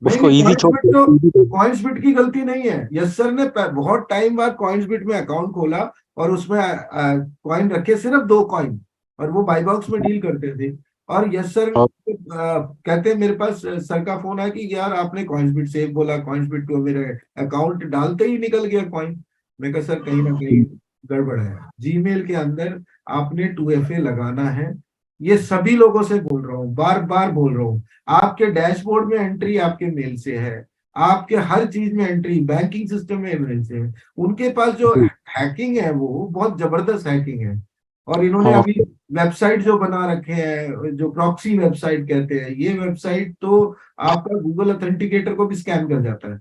उसको नहीं, इजी छोड़ कॉइन्सबिट तो, दिया। कॉइन्सबिट की गलती नहीं है। यस सर ने बहुत टाइम बाद कॉइन्सबिट में अकाउंट खोला और उसमें कॉइन रखे, सिर्फ 2 कॉइन, और वो बाई बॉक्स में डील करते थे। और यस सर कहते हैं, मेरे पास सर का फोन है कि यार आपने कॉइन्सबिट से बोला, कॉइन्सबिट को मेरे अकाउंट डालते ही निकल गया कॉइन। मैं कहा सर कहीं ना कहीं गड़बड़ है, जीमेल के अंदर आपने 2FA लगाना है। ये सभी लोगों से बोल रहा हूँ, बार बार बोल रहा हूँ। आपके डैशबोर्ड में एंट्री आपके मेल से है, आपके हर चीज में एंट्री बैंकिंग सिस्टम में मेल से है। उनके पास जो हैकिंग है वो बहुत जबरदस्त हैकिंग है। और इन्होंने अभी वेबसाइट जो बना रखे हैं, जो प्रॉक्सी वेबसाइट कहते हैं, ये वेबसाइट तो आपका गूगल ऑथेंटिकेटर को भी स्कैन कर जाता है,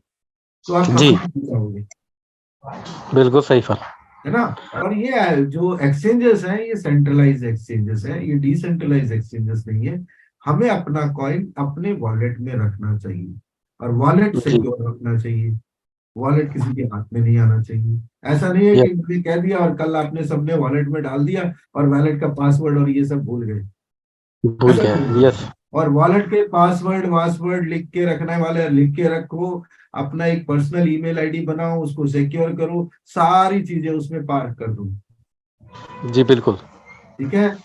तो आप जी कहाँ जाओगे? बिल्कुल सही सर। है ना? और ये जो एक्सचेंजेस हैं, ये सेंट्रलाइज एक्सचेंजेस हैं, ये डिसेंट्रलाइज एक्सचेंजेस नहीं है। हमें अपना कॉइन अपने वॉलेट में रखना चाहिए, और वॉलेट सिक्योर रखना चाहिए। वॉलेट किसी के हाथ में नहीं आना चाहिए। ऐसा नहीं है कि मैंने कह दिया और कल आपने सबने वॉलेट में डाल दिया और वॉलेट का पासवर्ड और ये सब भूल गए। भूल ऐसा गया। नहीं है। यस। और वॉलेट के पासवर्ड वासवर्ड लिख के रखने वाले लिख के रखो, अपना एक पर्सनल ईमेल आईडी बनाओ, उसको सिक्योर करो, सारी चीजें उसमें पार्क कर दो। जी बिल्कुल। ठीक है?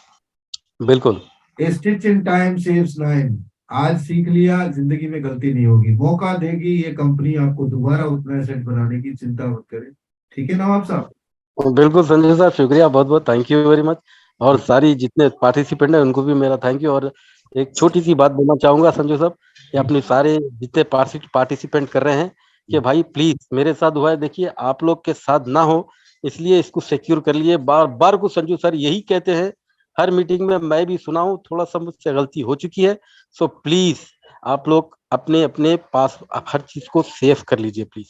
बिल्कुल। Stitch in time saves 9। आज सीख लिया, जिंदगी में गलती नहीं होगी। मौका देगी ये कंपनी आपको दोबारा उतना एसेट बनाने की, चिंता मत करें। ठीक है नवाब साहब? बिल्कुल संजय सर, शुक्रिया, बहुत बहुत थैंक यू वेरी मच। और सारी जितने पार्टिसिपेंट हैं उनको भी मेरा थैंक यू। और एक छोटी सी बात बोलना चाहूंगा संजय साहब, कि अपने सारे जितने पार्टिसिपेंट कर रहे हैं कि भाई प्लीज मेरे साथ हुआ है, देखिए आप लोग के साथ ना हो, इसलिए इसको सिक्योर कर लिए। बार बार को संजू सर यही कहते हैं हर मीटिंग में, मैं भी सुना हूँ, थोड़ा सा मुझसे गलती हो चुकी है। सो प्लीज आप लोग अपने अपने पास हर चीज को सेव कर लीजिए please.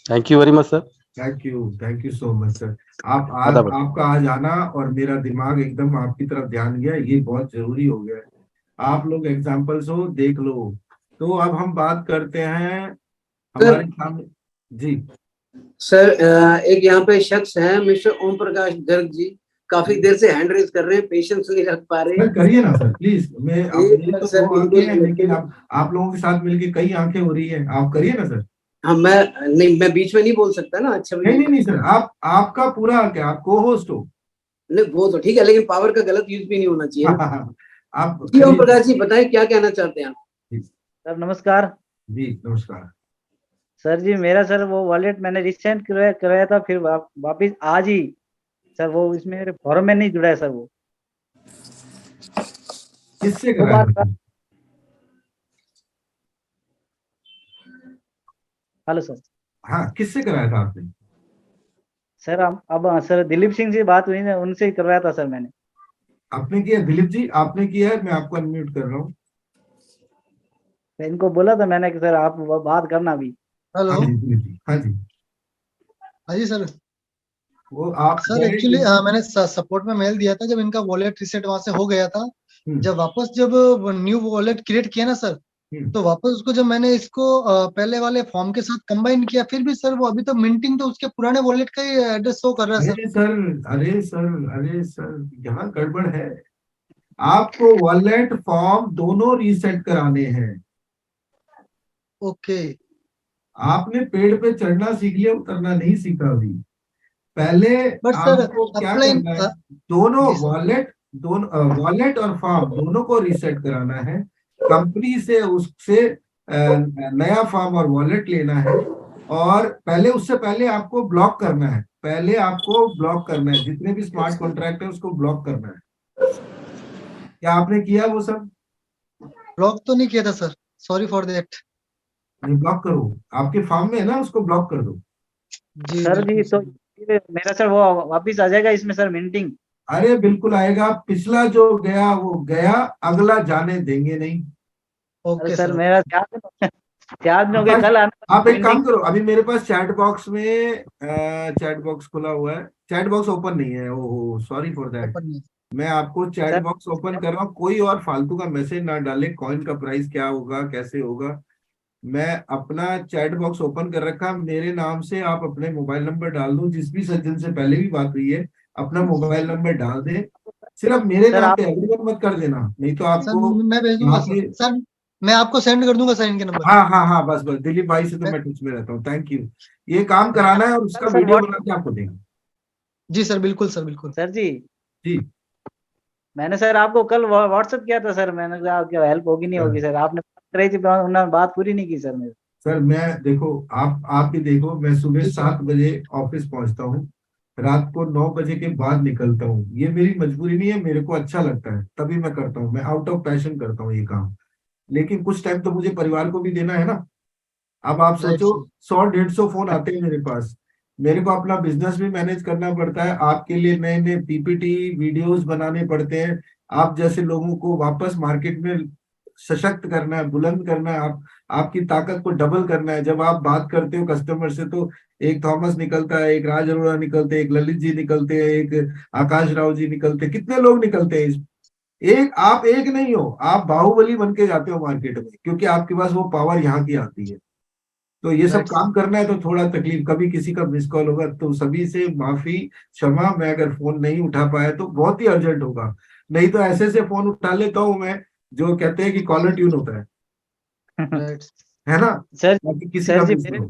Thank you very much sir. Thank you so much sir. आपका आज आना और मेरा दिमाग एकदम आपकी तरफ ध्यान गया, ये बहुत जरूरी हो गया है। आप लोग एग्जाम्पल्स हो, देख लो। तो अब हम बात करते हैं हमारे सामने। जी सर, एक यहाँ पे शख्स है मिस्टर ओम प्रकाश गर्ग जी, काफी देर से हैंड रेज कर रहे हैं, पेशेंस नहीं रख पा रहे। सर करिए ना सर प्लीज। मैं अब एक मेरी तो सर 2 आंखें हैं, बिल्कुल लेकिन अब आप लोगों के साथ मिलके कई आंखें हो रही है, आप करिए ना सर। हाँ, मैं बीच में नहीं बोल सकता ना। अच्छा नहीं सर, आपका पूरा हक है, आप को होस्ट हो। नहीं, वो तो ठीक है, लेकिन पावर का गलत यूज भी नहीं होना चाहिए ना। आप जी ओम प्रकाश जी, बताएं क्या कहना चाहते हैं आप? सर नमस्कार। जी नमस्कार सर जी, मेरा सर वो वॉलेट मैंने रिसेंट कराया था, फिर वापिस आज ही सर वो इसमें मेरे फॉर्म में नहीं जुड़ा है सर। वो किससे दो कराया बार था? Hello sir. हाँ किससे कराया था आपने? सर अब सर दिलीप सिंह से बात हुई ना, उनसे ही करवाया था सर मैंने। आपने किया? दिलीप जी आपने किया है? मैं आपको अनम्यूट कर रहा हूँ। इनको बोला था मैंने कि सर आप बात करना भी। हेलो। हाँ जी दिलीप जी, हाँ जी। हाँ जी सर। वो आप सर एक्चुअली मैंने सपोर्ट में मेल दिया था जब इनका वॉलेट रिसेट वहां से हो गया था। जब न्यू वॉलेट क्रिएट किया ना सर, तो वापस उसको जब मैंने इसको पहले वाले फॉर्म के साथ कंबाइन किया, फिर भी सर वो अभी तो मिंटिंग तो उसके पुराने वॉलेट का ही एड्रेस शो कर रहा है सर। अरे सर यहाँ गड़बड़ है। आपको वॉलेट फॉर्म दोनों रीसेट कराने हैं। ओके। आपने पेड़ पे चढ़ना सीख लिया, उतरना नहीं सीखा अभी। पहले बट सर आपको क्या अपलाइन करना है, दोनों वॉलेट और फॉर्म दोनों को रीसेट कराना है। कंपनी से उससे नया फॉर्म और वॉलेट लेना है, और उससे पहले आपको ब्लॉक करना है। जितने भी स्मार्ट कॉन्ट्रैक्ट है उसको ब्लॉक करना है। क्या आपने किया वो सब? ब्लॉक तो नहीं किया था sir, sorry for that. Block करो, आपके फॉर्म में है ना, उसको ब्लॉक कर दो। जी सर जी, तो मेरा सर वो वापिस आ जाएगा इसमें सर मिंटिंग? अरे बिल्कुल आएगा। पिछला जो गया वो गया, अगला जाने देंगे नहीं। ओके सर मेरा 4 दिन हो गए, कल आना। आप एक काम करो, अभी मेरे पास चैट बॉक्स में चैट बॉक्स खुला हुआ है, चैट बॉक्स ओपन नहीं है। ओहो सॉरी फॉर दैट। मैं आपको चैट बॉक्स ओपन कर रहा हूँ, कोई और फालतू का मैसेज ना डाले, कॉइन का प्राइस क्या होगा, कैसे होगा। मैं अपना चैट बॉक्स ओपन कर रखा, मेरे नाम से आप अपने मोबाइल नंबर डाल दो। जिस भी सज्जन से पहले भी बात हुई है, अपना मोबाइल नंबर डाल दे। सिर्फ मेरे नाम पे एवरीवन मत कर देना, नहीं तो आपको मैं भेज दूंगा सर, मैं आपको सेंड कर दूंगा सर इनके नंबर। हाँ, बस दिलीप भाई से तो मैं टच में रहता हूँ। Thank you. ये काम कराना है और उसका वीडियो बना के आपको देंगे। जी सर बिल्कुल सर, बिल्कुल सर जी। मैंने सर आपको कल व्हाट्सएप किया था सर, मैंने कहा क्या हेल्प होगी नहीं होगी सर, आपने बात कराई थी, उन्होंने बात पूरी नहीं की सर मेरे। सर मैं देखो, आप भी देखो, मैं सुबह 7 बजे ऑफिस पहुंचता हूँ, रात को 9 बजे के बाद निकलता हूँ। ये मेरी मजबूरी नहीं है, मेरे को अच्छा लगता है तभी मैं करता हूँ। मैं आउट ऑफ पैशन करता हूँ ये काम, लेकिन कुछ टाइम तो मुझे परिवार को भी देना है ना। अब आप सोचो 100-150 फोन आते हैं मेरे पास, मेरे को अपना बिजनेस भी मैनेज करना पड़ता है, आपके लिए नए नए पीपीटी वीडियोस बनाने पड़ते हैं, आप जैसे लोगों को वापस मार्केट में सशक्त करना है, बुलंद करना है, आपकी ताकत को डबल करना है। जब आप बात करते हो कस्टमर से, तो एक थॉमस निकलता है, एक राज अरोड़ा निकलते हैं, एक ललित जी निकलते हैं, एक आकाश राव जी निकलते हैं, कितने लोग निकलते हैं। आप एक नहीं हो, आप बाहुबली बन के जाते हो मार्केट में, क्योंकि आपके पास वो पावर यहाँ की आती है। तो ये सब काम करना है तो थोड़ा तकलीफ, कभी किसी का मिस कॉल होगा तो सभी से माफी क्षमा। मैं अगर फोन नहीं उठा पाया तो बहुत ही अर्जेंट होगा, नहीं तो ऐसे से फोन उठा लेता हूँ मैं, जो कहते हैं कि कॉलर ट्यून होता है है ना सर? किसी का मिस हो।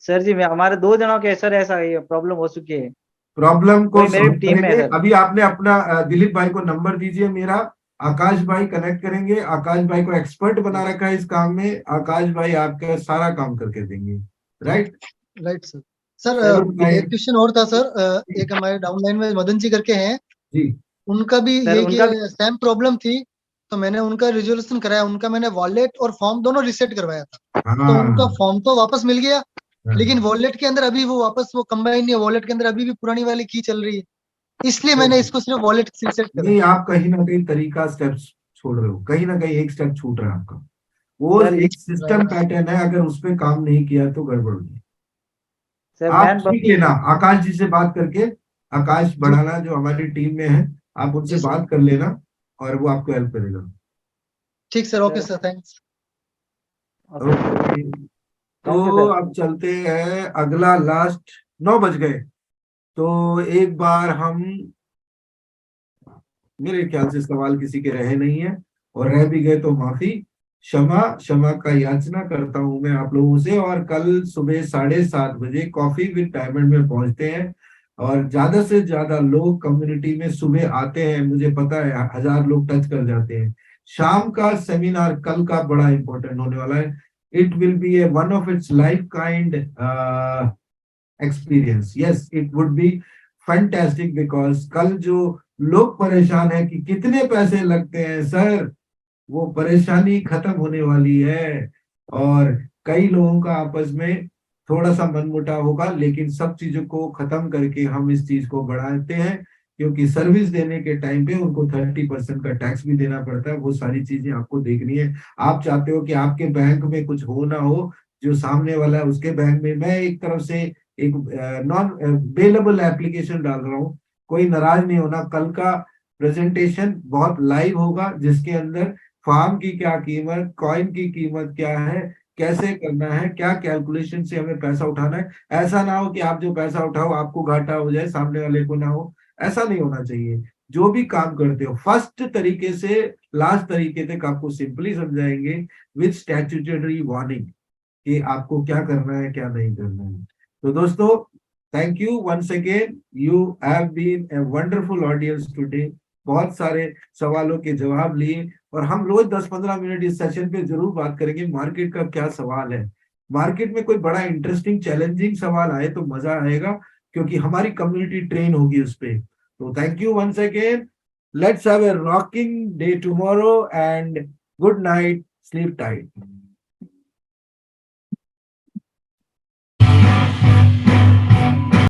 सर जी हमारे 2 जनों के सर ऐसा प्रॉब्लम हो चुकी है। प्रॉब्लम को मेरी टीम में अभी आपने अपना दिलीप भाई को नंबर दीजिए मेरा, आकाश भाई कनेक्ट करेंगे। आकाश भाई को एक्सपर्ट बना रखा है इस काम में, आकाश भाई आपका सारा काम करके देंगे। Right sir. सर एक क्वेश्चन और था सर, एक हमारे डाउनलाइन में मदन जी करके हैं जी, उनका भी ये सेम प्रॉब्लम थी, तो मैंने उनका रिजोल्यूशन कराया। उनका मैंने वॉलेट और फॉर्म दोनों रीसेट करवाया था। तो उनका फॉर्म तो वापस मिल गया, लेकिन वॉलेट के अंदर अभी वो वापस वो कंबाइन नहीं है, वॉलेट के अंदर अभी भी पुरानी वाली की चल रही है, इसलिए मैंने इसको सिर्फ वॉलेट रीसेट करा। नहीं, आप कहीं ना कहीं तरीका स्टेप्स छोड़ रहे हो, कहीं ना कहीं एक स्टेप छूट रहा है आपका। वो एक सिस्टम पैटर्न है, अगर उस पर काम नहीं किया तो गड़बड़ होगी। आप सीख लेना, आकाश जी से बात करके, आकाश बढ़ाना जो हमारी टीम में है, आप उनसे बात कर लेना और वो आपको हेल्प करेगा। ठीक सर, ओके सर, थैंक्स। तो अब चलते हैं अगला, लास्ट 9 बज गए, तो एक बार हम, मेरे ख्याल से सवाल किसी के रहे नहीं है, और रह भी गए तो माफी, क्षमा का याचना करता हूं मैं आप लोगों से। और कल सुबह 7:30 बजे कॉफी विद डायमंड में पहुंचते हैं, और ज्यादा से ज्यादा लोग कम्युनिटी में सुबह आते हैं, मुझे पता है 1000 लोग टच कर जाते हैं। शाम का सेमिनार कल का बड़ा इंपॉर्टेंट होने वाला है। It will be A one of its life kind experience. Yes, it would be fantastic, because कल जो लोग परेशान है कि कितने पैसे लगते हैं सर, वो परेशानी खत्म होने वाली है, और कई लोगों का आपस में थोड़ा सा मनमुटाव होगा, लेकिन सब चीजों को खत्म करके हम इस चीज को बढ़ाते हैं, क्योंकि सर्विस देने के टाइम पे उनको 30% का टैक्स भी देना पड़ता है। वो सारी चीजें आपको देखनी है। आप चाहते हो कि आपके बैंक में कुछ हो ना हो, जो सामने वाला है उसके बैंक में। मैं एक तरफ से एक नॉन बेलेबल एप्लीकेशन डाल रहा हूँ, कोई नाराज नहीं होना। कल का प्रेजेंटेशन बहुत लाइव होगा, जिसके अंदर फार्म की क्या कीमत, कॉइन की कीमत क्या है, कैसे करना है, क्या कैलकुलेशन से हमें पैसा उठाना है। ऐसा ना हो कि आप जो पैसा उठाओ आपको घाटा हो जाए, सामने वाले को ना हो, ऐसा नहीं होना चाहिए। जो भी काम करते हो फर्स्ट तरीके से लास्ट तरीके तक आपको सिंपली समझाएंगे विद स्टैट्यूटरी वार्निंग कि आपको क्या करना है क्या नहीं करना है। तो दोस्तों, thank you once again, you have been a wonderful audience today. बहुत सारे सवालों के जवाब लिए, और हम रोज 10-15 मिनट इस सेशन पे जरूर बात करेंगे मार्केट का क्या सवाल है। मार्केट में कोई बड़ा इंटरेस्टिंग चैलेंजिंग सवाल आए तो मजा आएगा, क्योंकि हमारी कम्युनिटी ट्रेन होगी उस पे। तो thank you once again, let's have a rocking day tomorrow and good night, sleep tight.